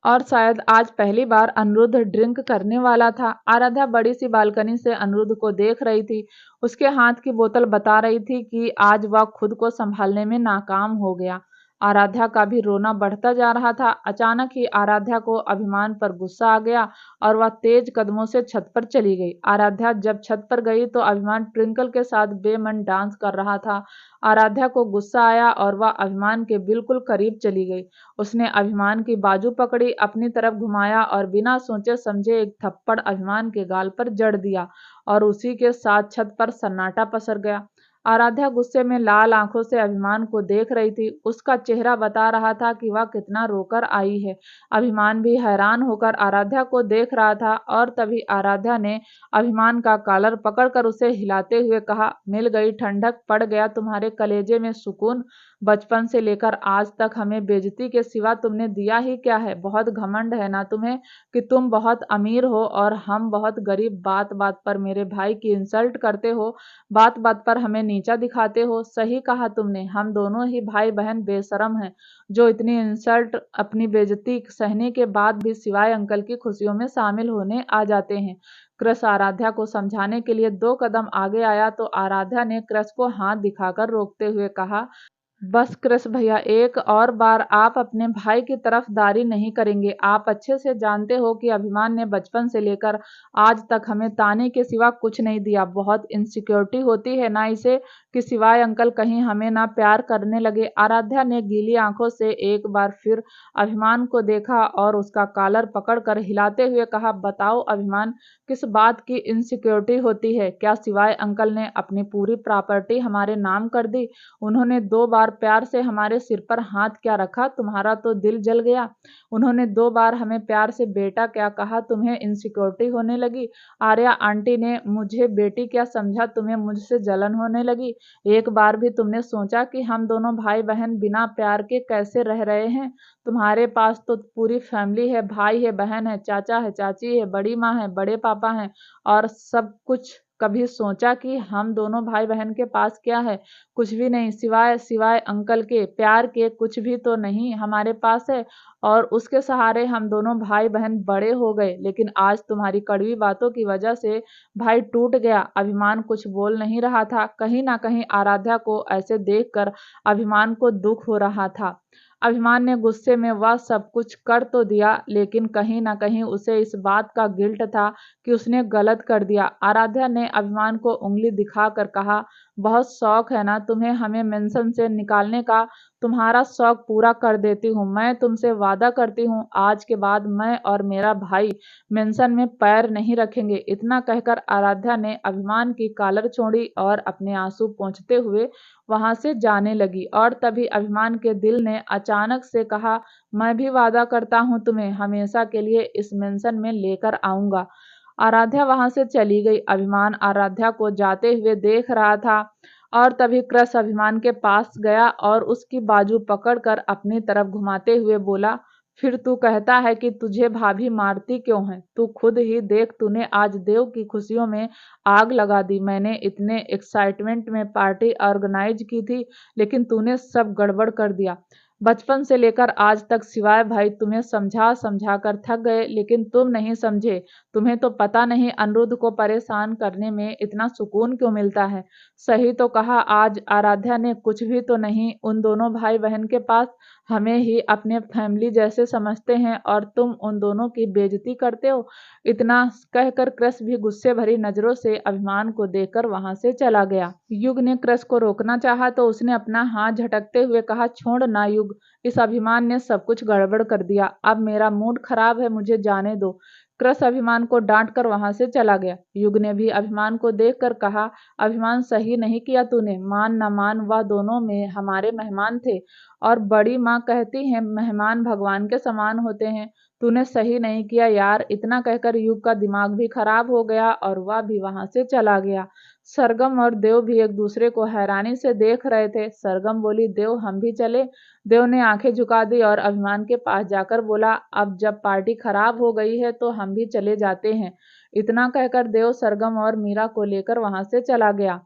और शायद आज पहली बार अनिरुद्ध ड्रिंक करने वाला था। आराध्या बड़ी सी बालकनी से अनिरुद्ध को देख रही थी। उसके हाथ की बोतल बता रही थी कि आज वह खुद को संभालने में नाकाम हो गया। आराध्या का भी रोना बढ़ता जा रहा था। अचानक ही आराध्या को अभिमान पर गुस्सा आ गया और वह तेज कदमों से छत पर चली गई। आराध्या जब छत पर गई तो अभिमान ट्विंकल के साथ बेमन डांस कर रहा था। आराध्या को गुस्सा आया और वह अभिमान के बिल्कुल करीब चली गई। उसने अभिमान की बाजू पकड़ी, अपनी तरफ घुमाया और बिना सोचे समझे एक थप्पड़ अभिमान के गाल पर जड़ दिया, और उसी के साथ छत पर सन्नाटा पसर गया। आराध्या गुस्से में लाल आंखों से अभिमान को देख रही थी। उसका चेहरा बता रहा था कि वह कितना रोकर आई है। अभिमान भी हैरान होकर आराध्या को देख रहा था, और तभी आराध्या ने अभिमान का कॉलर पकड़कर उसे हिलाते हुए कहा, मिल गई ठंडक, पड़ गया तुम्हारे कलेजे में सुकून। बचपन से लेकर आज तक हमें बेइज्जती के सिवा तुमने दिया ही क्या है? बहुत घमंड है ना तुम्हें कि तुम बहुत अमीर हो और हम बहुत गरीब। बात बात पर मेरे भाई की इंसल्ट करते हो, बात बात पर हमें नीचा दिखाते हो। सही कहा तुमने, हम दोनों ही भाई बहन बेशरम हैं, जो इतनी इंसल्ट, अपनी बेइज्जती सहने के बाद भी सिवाय अंकल की खुशियों में शामिल होने आ जाते हैं। क्रश आराध्या को समझाने के लिए 2 कदम आगे आया तो आराध्या ने क्रश को हाथ दिखाकर रोकते हुए कहा, बस कृष भैया, एक और बार आप अपने भाई की तरफदारी नहीं करेंगे। आप अच्छे से जानते हो कि अभिमान ने बचपन से लेकर आज तक हमें ताने के सिवा कुछ नहीं दिया। बहुत इनसिक्योरिटी होती है ना इसे, कि सिवाय अंकल कहीं हमें ना प्यार करने लगे। आराध्या ने गीली आंखों से एक बार फिर अभिमान को देखा और उसका कॉलर पकड़कर हिलाते हुए कहा, बताओ अभिमान, किस बात की इनसिक्योरिटी होती है? क्या सिवाय अंकल ने अपनी पूरी प्रॉपर्टी हमारे नाम कर दी? उन्होंने 2 बार प्यार से हमारे सिर पर हाथ क्या रखा? तुम्हारा तो दिल जल गया। उन्होंने 2 बार हमें प्यार से बेटा क्या कहा? तुम्हें इनसिक्योरिटी होने लगी। आर्या आंटी ने मुझे बेटी क्या समझा? तुम्हें मुझसे जलन होने लगी। एक बार भी तुमने सोचा कि हम दोनों भाई बहन बिना प्यार के कैसे रह रहे हैं? तुम्हारे पास तो पूरी फैमिली है, भाई है, बहन है, चाचा है, चाची है, बड़ी माँ है, बड़े पापा हैं और सब कुछ। कभी सोचा कि हम दोनों भाई बहन के पास क्या है? कुछ भी नहीं, सिवाय सिवाय अंकल के प्यार के कुछ भी तो नहीं हमारे पास है। और उसके सहारे हम दोनों भाई बहन बड़े हो गए, लेकिन आज तुम्हारी कड़वी बातों की वजह से भाई टूट गया। अभिमान कुछ बोल नहीं रहा था। कहीं ना कहीं आराध्या को ऐसे देखकर अभिमान को दुख हो रहा था। अभिमान ने गुस्से में वह सब कुछ कर तो दिया, लेकिन कहीं न कहीं उसे इस बात का गिल्ट था कि उसने गलत कर दिया। आराध्या ने अभिमान को उँगली दिखाकर कहा, बहुत शौक है ना तुम्हें हमें मेंशन से निकालने का? तुम्हारा शौक पूरा कर देती हूँ। मैं तुमसे वादा करती हूँ, आज के बाद मैं और मेरा भाई मेंशन में पैर नहीं रखेंगे। इतना कहकर आराध्या ने अभिमान की कॉलर छोड़ी और अपने आंसू पोंछते हुए वहां से जाने लगी। और तभी अभिमान के दिल ने अचानक से कहा, मैं भी वादा करता हूँ तुम्हें हमेशा के लिए इस मेंशन में लेकर आऊंगा। आराध्या वहां से चली गई। अभिमान आराध्या को जाते हुए देख रहा था और तभी क्रश अभिमान के पास गया और उसकी बाजू पकड़कर अपनी तरफ घुमाते हुए बोला, फिर तू कहता है कि तुझे भाभी मारती क्यों है? तू खुद ही देख, तूने आज देव की खुशियों में आग लगा दी। मैंने इतने एक्साइटमेंट में पार्टी ऑर्गेनाइज की थी, लेकिन तूने सब गड़बड़ कर दिया। बचपन से लेकर आज तक सिवाय भाई तुम्हें समझा समझा कर थक गए, लेकिन तुम नहीं समझे। तुम्हें तो पता नहीं अनिरुद्ध को परेशान करने में इतना सुकून क्यों मिलता है। सही तो कहा आज आराध्या ने, कुछ भी तो नहीं उन दोनों भाई बहन के पास। हमें ही अपने फैमिली जैसे समझते हैं और तुम उन दोनों की बेइज्जती करते हो। इतना कहकर क्रश भी गुस्से भरी नजरों से अभिमान को देखकर वहां से चला गया। युग ने क्रश को रोकना चाहा तो उसने अपना हाथ झटकते हुए कहा, छोड़ ना युग, इस अभिमान ने सब कुछ गड़बड़ कर दिया। अब मेरा मूड खराब है, मुझे जाने दो। क्रश अभिमान को डांट कर वहां से चला गया। युग ने भी अभिमान को देखकर कहा, अभिमान सही नहीं किया तूने। मान न मान वह दोनों में हमारे मेहमान थे और बड़ी माँ कहती हैं मेहमान भगवान के समान होते हैं। तूने सही नहीं किया यार। इतना कहकर युग का दिमाग भी खराब हो गया और वह भी वहां से चला गया। सरगम और देव भी एक दूसरे को हैरानी से देख रहे थे। सरगम बोली, देव हम भी चले? देव ने आंखें झुका दी और अभिमान के पास जाकर बोला, अब जब पार्टी खराब हो गई है तो हम भी चले जाते हैं। इतना कहकर देव सरगम और मीरा को लेकर वहां से चला गया।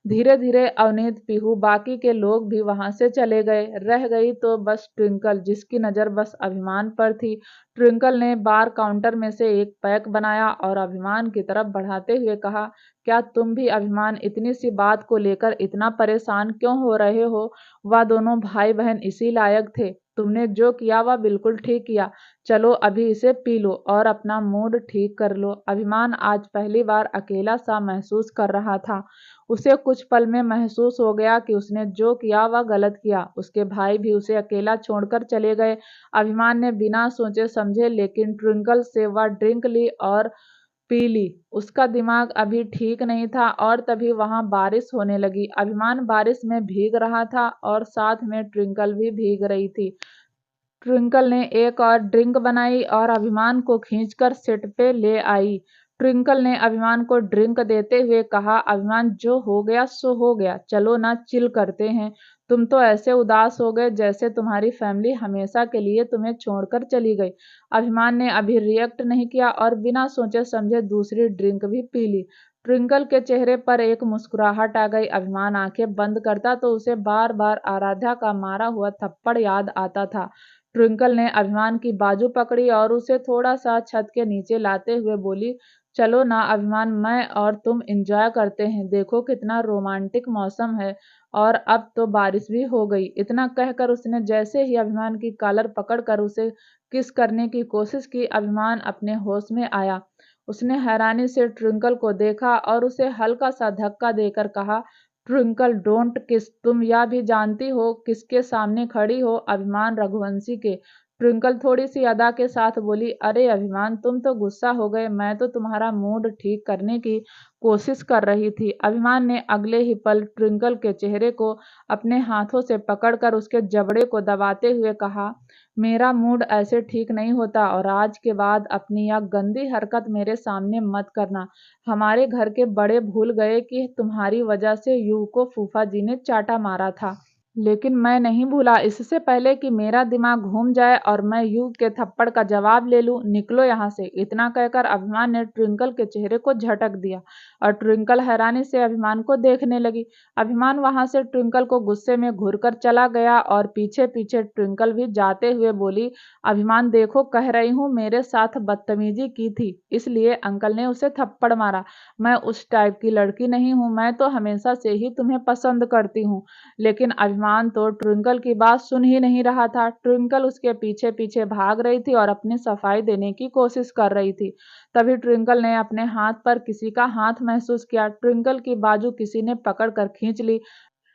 धीरे धीरे अवनीत, पीहू, बाकी के लोग भी वहां से चले गए। रह गई तो बस ट्विंकल, जिसकी नजर बस अभिमान पर थी। ट्विंकल ने बार काउंटर में से एक पैक बनाया और अभिमान की तरफ बढ़ाते हुए कहा, क्या तुम भी अभिमान इतनी सी बात को लेकर इतना परेशान क्यों हो रहे हो? वह दोनों भाई बहन इसी लायक थे। तुमने जो किया वह बिल्कुल ठीक किया। चलो अभी इसे पी लो और अपना मूड ठीक कर लो। अभिमान आज पहली बार अकेला सा महसूस कर रहा था। उसे कुछ पल में महसूस हो गया कि उसने जो किया वह गलत किया। उसके भाई भी उसे अकेला छोड़कर चले गए। अभिमान ने बिना सोचे समझे लेकिन ट्विंकल से वह ड्रिंक ली और पी ली। उसका दिमाग अभी ठीक नहीं था और तभी वहां बारिश होने लगी। अभिमान बारिश में भीग रहा था और साथ में ट्विंकल भी भीग रही थी। ट्विंकल ने एक और ड्रिंक बनाई और अभिमान को खींचकर सेट पे ले आई। ट्विंकल ने अभिमान को ड्रिंक देते हुए कहा, अभिमान जो हो गया सो हो गया, चलो ना चिल करते हैं। तुम तो ऐसे उदास हो गए जैसे तुम्हारी फैमिली हमेशा के लिए तुम्हें छोड़कर चली गई। अभिमान ने अभी रिएक्ट नहीं किया और बिना सोचे समझे दूसरी ड्रिंक भी पी ली। ट्विंकल के चेहरे पर एक मुस्कुराहट आ गई। अभिमान आंखें बंद करता तो उसे बार बार आराध्या का मारा हुआ थप्पड़ याद आता था। ट्विंकल ने अभिमान की बाजू पकड़ी और उसे थोड़ा सा छत के नीचे लाते हुए बोली, चलो ना अभिमान, मैं और तुम एंजॉय करते हैं। देखो कितना रोमांटिक मौसम है और अब तो बारिश भी हो गई। इतना कहकर उसने जैसे ही अभिमान की कॉलर पकड़कर उसे किस करने की कोशिश की, अभिमान अपने होश में आया। उसने हैरानी से ट्विंकल को देखा और उसे हल्का सा धक्का देकर कहा, ट्विंकल डोंट किस, तुम यह भी जानती हो किसके सामने खड़ी हो? अभिमान रघुवंशी के। ट्विंकल थोड़ी सी अदा के साथ बोली, अरे अभिमान, तुम तो गुस्सा हो गए, मैं तो तुम्हारा मूड ठीक करने की कोशिश कर रही थी। अभिमान ने अगले ही पल ट्विंकल के चेहरे को अपने हाथों से पकड़कर उसके जबड़े को दबाते हुए कहा, मेरा मूड ऐसे ठीक नहीं होता और आज के बाद अपनी यह गंदी हरकत मेरे सामने मत करना। हमारे घर के बड़े भूल गए कि तुम्हारी वजह से युग को फूफा जी ने चाटा मारा था। लेकिन मैं नहीं भूला। इससे पहले कि मेरा दिमाग घूम जाए और मैं युग के थप्पड़ का जवाब ले लूं, निकलो यहाँ से। इतना कहकर अभिमान ने ट्विंकल के चेहरे को झटक दिया और ट्विंकल हैरानी से अभिमान को देखने लगी। अभिमान वहां से ट्विंकल को गुस्से में घूरकर चला गया और पीछे पीछे ट्विंकल भी जाते हुए बोली, अभिमान देखो, कह रही हूँ मेरे साथ बदतमीजी की थी इसलिए अंकल ने उसे थप्पड़ मारा। मैं उस टाइप की लड़की नहीं हूँ, मैं तो हमेशा से ही तुम्हें पसंद करती हूँ। लेकिन अभिमान तो ट्विंकल की बात सुन ही नहीं रहा था। ट्विंकल उसके पीछे पीछे भाग रही थी और अपनी सफाई देने की कोशिश कर रही थी। तभी ट्विंकल ने अपने हाथ पर किसी का हाथ महसूस किया। ट्विंकल की बाजू किसी ने पकड़ कर खींच ली।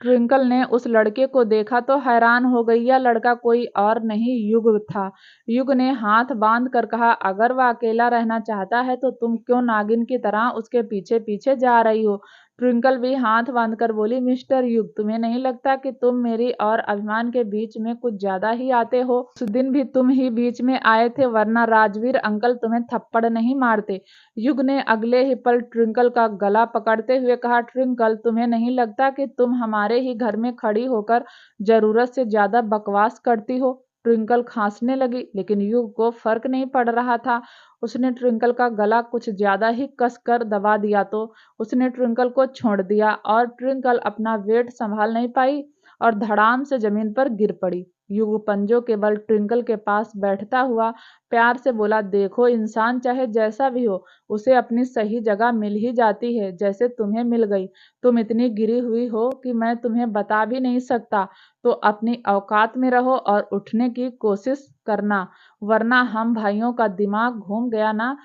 ट्विंकल ने उस लड़के को देखा तो हैरान हो गई। यह लड़का कोई और नहीं, युग था। युग ने हाथ बांध कर कहा, अगर वह अकेला रहना चाहता है तो तुम क्यों नागिन की तरह उसके पीछे पीछे जा रही हो? ट्विंकल भी हाथ बांधकर बोली, मिस्टर युग, तुम्हें नहीं लगता कि तुम मेरी और अभिमान के बीच में कुछ ज्यादा ही आते हो? उस दिन भी तुम ही बीच में आए थे, वरना राजवीर अंकल तुम्हें थप्पड़ नहीं मारते। युग ने अगले ही पल ट्विंकल का गला पकड़ते हुए कहा, ट्विंकल, तुम्हें नहीं लगता कि तुम हमारे ही घर में खड़ी होकर जरूरत से ज्यादा बकवास करती हो? ट्विंकल खांसने लगी, लेकिन युग को फर्क नहीं पड़ रहा था। उसने ट्विंकल का गला कुछ ज्यादा ही कसकर दबा दिया तो उसने ट्विंकल को छोड़ दिया और ट्विंकल अपना वेट संभाल नहीं पाई और धड़ाम से जमीन पर गिर पड़ी। युग पंजों के बल ट्विंकल के पास बैठता हुआ प्यार से बोला, देखो, इंसान चाहे जैसा भी हो, उसे अपनी सही जगह मिल ही जाती है, जैसे तुम्हें मिल गई। तुम इतनी गिरी हुई हो कि मैं तुम्हें बता भी नहीं सकता। तो अपनी औकात में रहो और उठने की कोशिश करना, वरना हम भाइयों का दिमाग घूम गया ना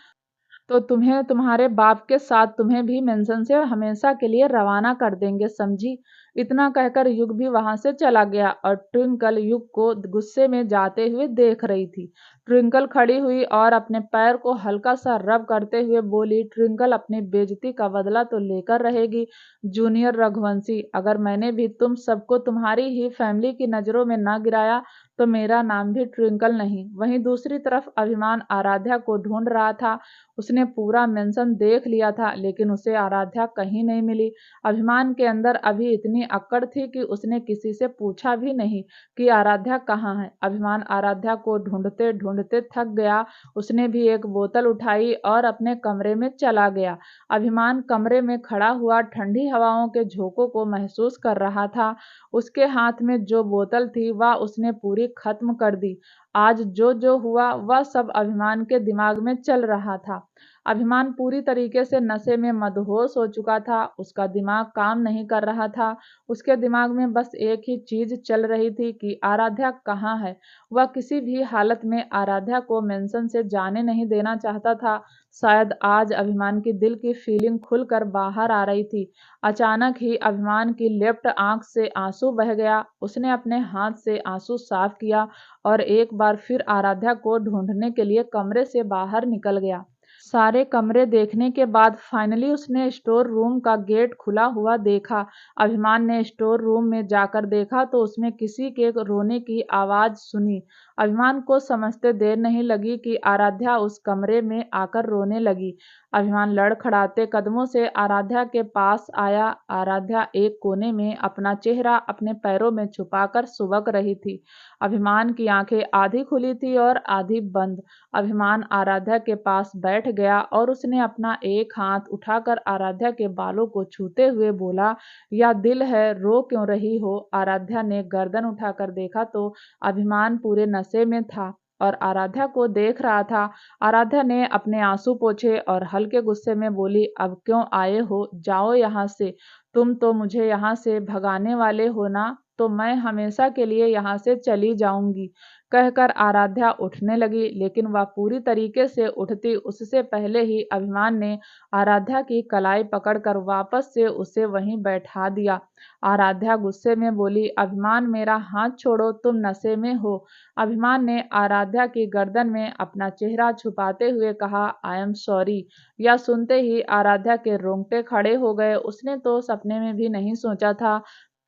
तो तुम्हें तुम्हारे बाप के साथ तुम्हें भी मेंशन से हमेशा के लिए रवाना कर देंगे, समझी? इतना कहकर युग भी वहां से चला गया और ट्विंकल युग को गुस्से में जाते हुए देख रही थी। ट्विंकल खड़ी हुई और अपने पैर को हल्का सा रब करते हुए बोली, ट्विंकल अपनी बेइज्जती का बदला तो लेकर रहेगी जूनियर रघुवंशी। अगर मैंने भी तुम सबको तुम्हारी ही फैमिली की नजरों में ना गिराया तो मेरा नाम भी ट्विंकल नहीं। वहीं दूसरी तरफ अभिमान आराध्या को ढूंढ रहा था। उसने पूरा मेंशन देख लिया था, लेकिन उसे आराध्या कहीं नहीं मिली। अभिमान के अंदर अभी इतनी अक्कड़ थी कि उसने किसी से पूछा भी नहीं कि आराध्या कहाँ है। अभिमान आराध्या को ढूंढते ढूंढते थक गया। उसने भी एक बोतल उठाई और अपने कमरे में चला गया। अभिमान कमरे में खड़ा हुआ ठंडी हवाओं के झोंकों को महसूस कर रहा था। उसके हाथ में जो बोतल थी वह उसने पूरी खत्म कर दी। आज जो जो हुआ वह सब अभिमान के दिमाग में चल रहा था। अभिमान पूरी तरीके से नशे में मदहोश हो चुका था। उसका दिमाग काम नहीं कर रहा था। उसके दिमाग में बस एक ही चीज चल रही थी कि आराध्या कहाँ है। वह किसी भी हालत में आराध्या को मेंशन से जाने नहीं देना चाहता था। शायद आज अभिमान की दिल की फीलिंग खुलकर बाहर आ रही थी। अचानक ही अभिमान की लेफ्ट आंख से आंसू बह गया। उसने अपने हाथ से आंसू साफ किया और एक बार फिर आराध्या को ढूंढने के लिए कमरे से बाहर निकल गया। सारे कमरे देखने के बाद फाइनली उसने स्टोर रूम का गेट खुला हुआ देखा। अभिमान ने स्टोर रूम में जाकर देखा तो उसमें किसी के रोने की आवाज सुनी। अभिमान को समझते देर नहीं लगी कि आराध्या उस कमरे में आकर रोने लगी। अभिमान लड़खड़ाते कदमों से आराध्या के पास आया। आराध्या एक कोने में अपना चेहरा अपने पैरों में छुपाकर सुबक रही थी। अभिमान की आंखें आधी खुली थी और आधी बंद। अभिमान आराध्या के पास बैठ गया और उसने अपना एक हाथ उठाकर आराध्या के बालों को छूते हुए बोला, या दिल है, रो क्यों रही हो? आराध्या ने गर्दन उठाकर देखा तो अभिमान पूरे नशे में था और आराध्या को देख रहा था। आराध्या ने अपने आंसू पोंछे और हल्के गुस्से में बोली, अब क्यों आए हो? जाओ यहाँ से। तुम तो मुझे यहाँ से भगाने वाले हो ना? तो मैं हमेशा के लिए यहाँ से चली जाऊंगी, कहकर आराध्या उठने लगी। लेकिन वह पूरी तरीके से उठती उससे पहले ही अभिमान ने आराध्या की कलाई पकड़कर वापस से उसे वहीं बैठा दिया। आराध्या गुस्से में बोली, अभिमान मेरा हाथ छोड़ो, तुम नशे में हो। अभिमान ने आराध्या की गर्दन में अपना चेहरा छुपाते हुए कहा, आई एम सॉरी। यह सुनते ही आराध्या के रोंगटे खड़े हो गए। उसने तो सपने में भी नहीं सोचा था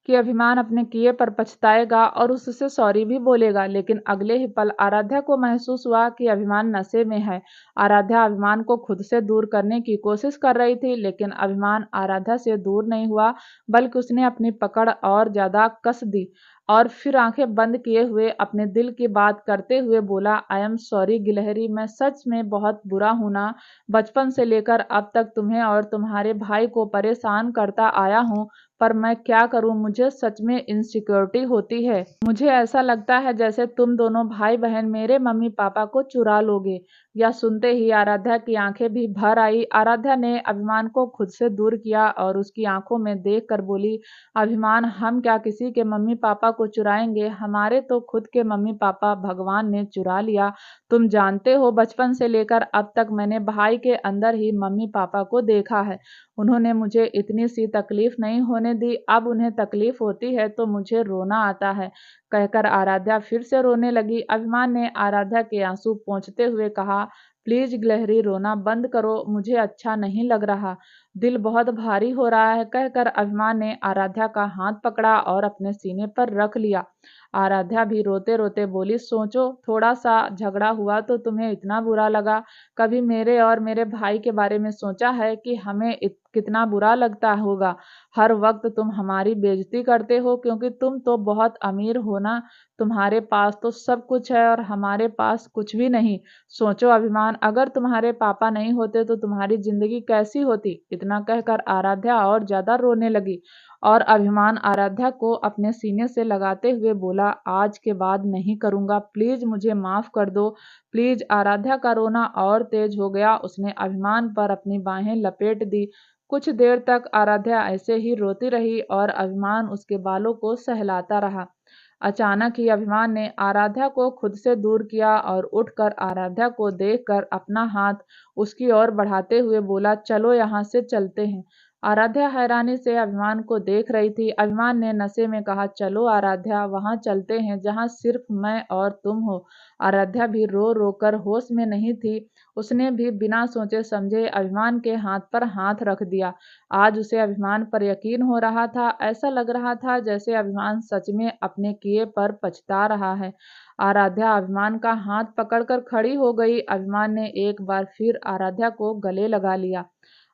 कि अभिमान अपने किए पर पछताएगा और उससे सॉरी भी बोलेगा। लेकिन अगले ही पल आराध्या को महसूस हुआ कि अभिमान नशे में है। आराध्या अभिमान को खुद से दूर करने की कोशिश कर रही थी, लेकिन अभिमान आराध्या से दूर नहीं हुआ, बल्कि उसने अपनी पकड़ और ज्यादा कस दी और फिर आंखें बंद किए हुए अपने दिल की बात करते हुए बोला, आई एम सॉरी गिलहरी, मैं सच में बहुत बुरा हूं ना। बचपन से लेकर अब तक तुम्हें और तुम्हारे भाई को परेशान करता आया हूं, पर मैं क्या करूं, मुझे सच में इनसिक्योरिटी होती है। मुझे ऐसा लगता है जैसे तुम दोनों भाई बहन मेरे मम्मी पापा को चुरा लोगे। यह सुनते ही आराध्या की आंखें भी भर आई। आराध्या ने अभिमान को खुद से दूर किया और उसकी आंखों में देखकर बोली, अभिमान, हम क्या किसी के मम्मी पापा को चुराएंगे? हमारे तो खुद के मम्मी पापा भगवान ने चुरा लिया। तुम जानते हो, बचपन से लेकर अब तक मैंने भाई के अंदर ही मम्मी पापा को देखा है। उन्होंने मुझे इतनी सी तकलीफ नहीं होने दी, अब उन्हें तकलीफ होती है तो मुझे रोना आता है, कहकर आराध्या फिर से रोने लगी। अभिमान ने आराध्या के आंसू पोंछते हुए कहा, प्लीज गिलहरी, रोना बंद करो, मुझे अच्छा नहीं लग रहा, दिल बहुत भारी हो रहा है, कहकर अभिमान ने आराध्या का हाथ पकड़ा और अपने सीने पर रख लिया। आराध्या भी रोते रोते बोली, सोचो, थोड़ा सा झगड़ा हुआ तो तुम्हें इतना बुरा लगा? कभी मेरे और मेरे भाई के बारे में सोचा है कि हमें कितना बुरा लगता होगा? हर वक्त तुम हमारी बेइज्जती करते हो क्योंकि तुम तो बहुत अमीर हो ना, तुम्हारे पास तो सब कुछ है और हमारे पास कुछ भी नहीं। सोचो अभिमान, अगर तुम्हारे पापा नहीं होते तो तुम्हारी जिंदगी कैसी होती? इतना कहकर आराध्या और ज्यादा रोने लगी और अभिमान आराध्या को अपने सीने से लगाते हुए बोला, आज के बाद नहीं करूंगा, प्लीज मुझे माफ कर दो, प्लीज। आराध्या का रोना और तेज हो गया। उसने अभिमान पर अपनी बाहें लपेट दी। कुछ देर तक आराध्या ऐसे ही रोती रही और अभिमान उसके बालों को सहलाता रहा। अचानक ही अभिमान ने आराध्या को खुद से दूर किया और उठकर आराध्या को देखकर अपना हाथ उसकी ओर बढ़ाते हुए बोला, चलो यहाँ से चलते हैं। आराध्या हैरानी से अभिमान को देख रही थी। अभिमान ने नशे में कहा, चलो आराध्या, वहां चलते हैं जहां सिर्फ मैं और तुम हो। आराध्या भी रो रो कर होश में नहीं थी। उसने भी बिना सोचे समझे अभिमान के हाथ पर हाथ रख दिया। आज उसे अभिमान पर यकीन हो रहा था। ऐसा लग रहा था जैसे अभिमान सच में अपने किए पर पछता रहा है। आराध्या अभिमान का हाथ पकड़कर खड़ी हो गई। अभिमान ने एक बार फिर आराध्या को गले लगा लिया।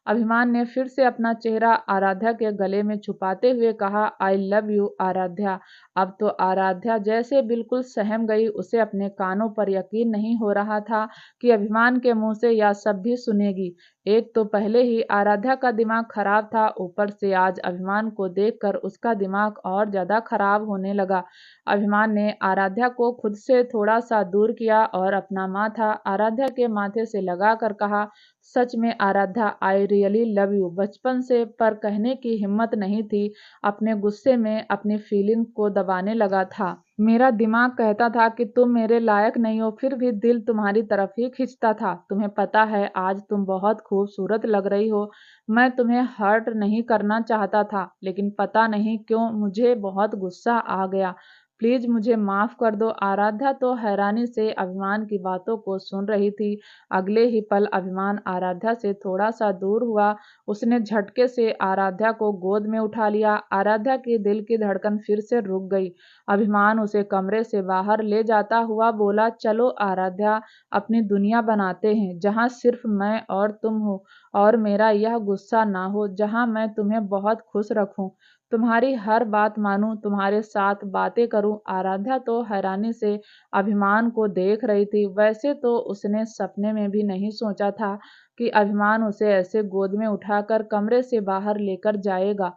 अभिमान ने फिर से अपना चेहरा आराध्या के गले में छुपाते हुए कहा, आई लव यू आराध्या। अब तो आराध्या जैसे बिल्कुल सहम गई। उसे अपने कानों पर यकीन नहीं हो रहा था कि अभिमान के मुंह से यह सब भी सुनेगी। एक तो पहले ही आराध्या का दिमाग खराब था, ऊपर से आज अभिमान को देखकर उसका दिमाग और ज्यादा खराब होने लगा। अभिमान ने आराध्या को खुद से थोड़ा सा दूर किया और अपना माथा आराध्या के माथे से लगाकर कहा, सच में Aaradhya, I really love you. बचपन से पर कहने की हिम्मत नहीं थी। अपने गुस्से में अपनी फीलिंग को दबाने लगा था। मेरा दिमाग कहता था कि तुम मेरे लायक नहीं हो, फिर भी दिल तुम्हारी तरफ ही खींचता था। तुम्हें पता है, आज तुम बहुत खूबसूरत लग रही हो। मैं तुम्हें हर्ट नहीं करना चाहता था, लेकिन पता नहीं क्यों मुझे बहुत गुस्सा आ गया। प्लीज मुझे माफ कर दो। आराध्या तो हैरानी से अभिमान की बातों को सुन रही थी। अगले ही पल अभिमान आराध्या से थोड़ा सा दूर हुआ। उसने झटके से आराध्या को गोद में उठा लिया। आराध्या की दिल की धड़कन फिर से रुक गई। अभिमान उसे कमरे से बाहर ले जाता हुआ बोला, चलो आराध्या, अपनी दुनिया बनाते हैं जहां सिर्फ मैं और तुम हो और मेरा यह गुस्सा ना हो, जहां मैं तुम्हें बहुत खुश रखूं, तुम्हारी हर बात मानूं, तुम्हारे साथ बातें करूं। आराध्या तो हैरानी से अभिमान को देख रही थी। वैसे तो उसने सपने में भी नहीं सोचा था कि अभिमान उसे ऐसे गोद में उठाकर कमरे से बाहर लेकर जाएगा।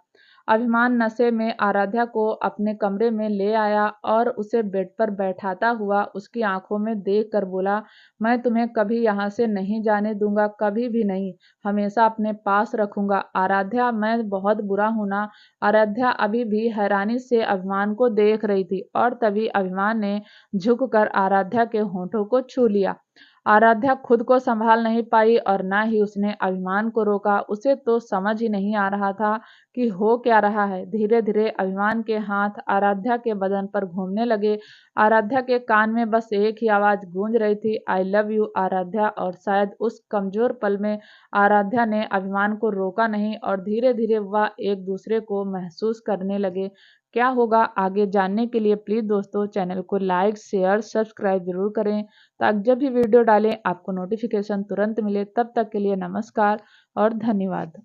अभिमान नशे में आराध्या को अपने कमरे में ले आया और उसे बेड पर बैठाता हुआ उसकी आंखों में देखकर बोला, मैं तुम्हें कभी यहाँ से नहीं जाने दूंगा, कभी भी नहीं, हमेशा अपने पास रखूंगा। आराध्या, मैं बहुत बुरा हूं ना? आराध्या अभी भी हैरानी से अभिमान को देख रही थी और तभी अभिमान ने झुककर आराध्या के होठों को छू लिया। आराध्या खुद को संभाल नहीं पाई और ना ही उसने अभिमान को रोका। उसे तो समझ ही नहीं आ रहा था कि हो क्या रहा है। धीरे धीरे अभिमान के हाथ आराध्या के बदन पर घूमने लगे। आराध्या के कान में बस एक ही आवाज गूंज रही थी, आई लव यू आराध्या। और शायद उस कमजोर पल में आराध्या ने अभिमान को रोका नहीं और धीरे धीरे वह एक दूसरे को महसूस करने लगे। क्या होगा आगे जानने के लिए प्लीज दोस्तों चैनल को लाइक शेयर सब्सक्राइब जरूर करें, ताकि जब भी वीडियो डालें आपको नोटिफिकेशन तुरंत मिले। तब तक के लिए नमस्कार और धन्यवाद।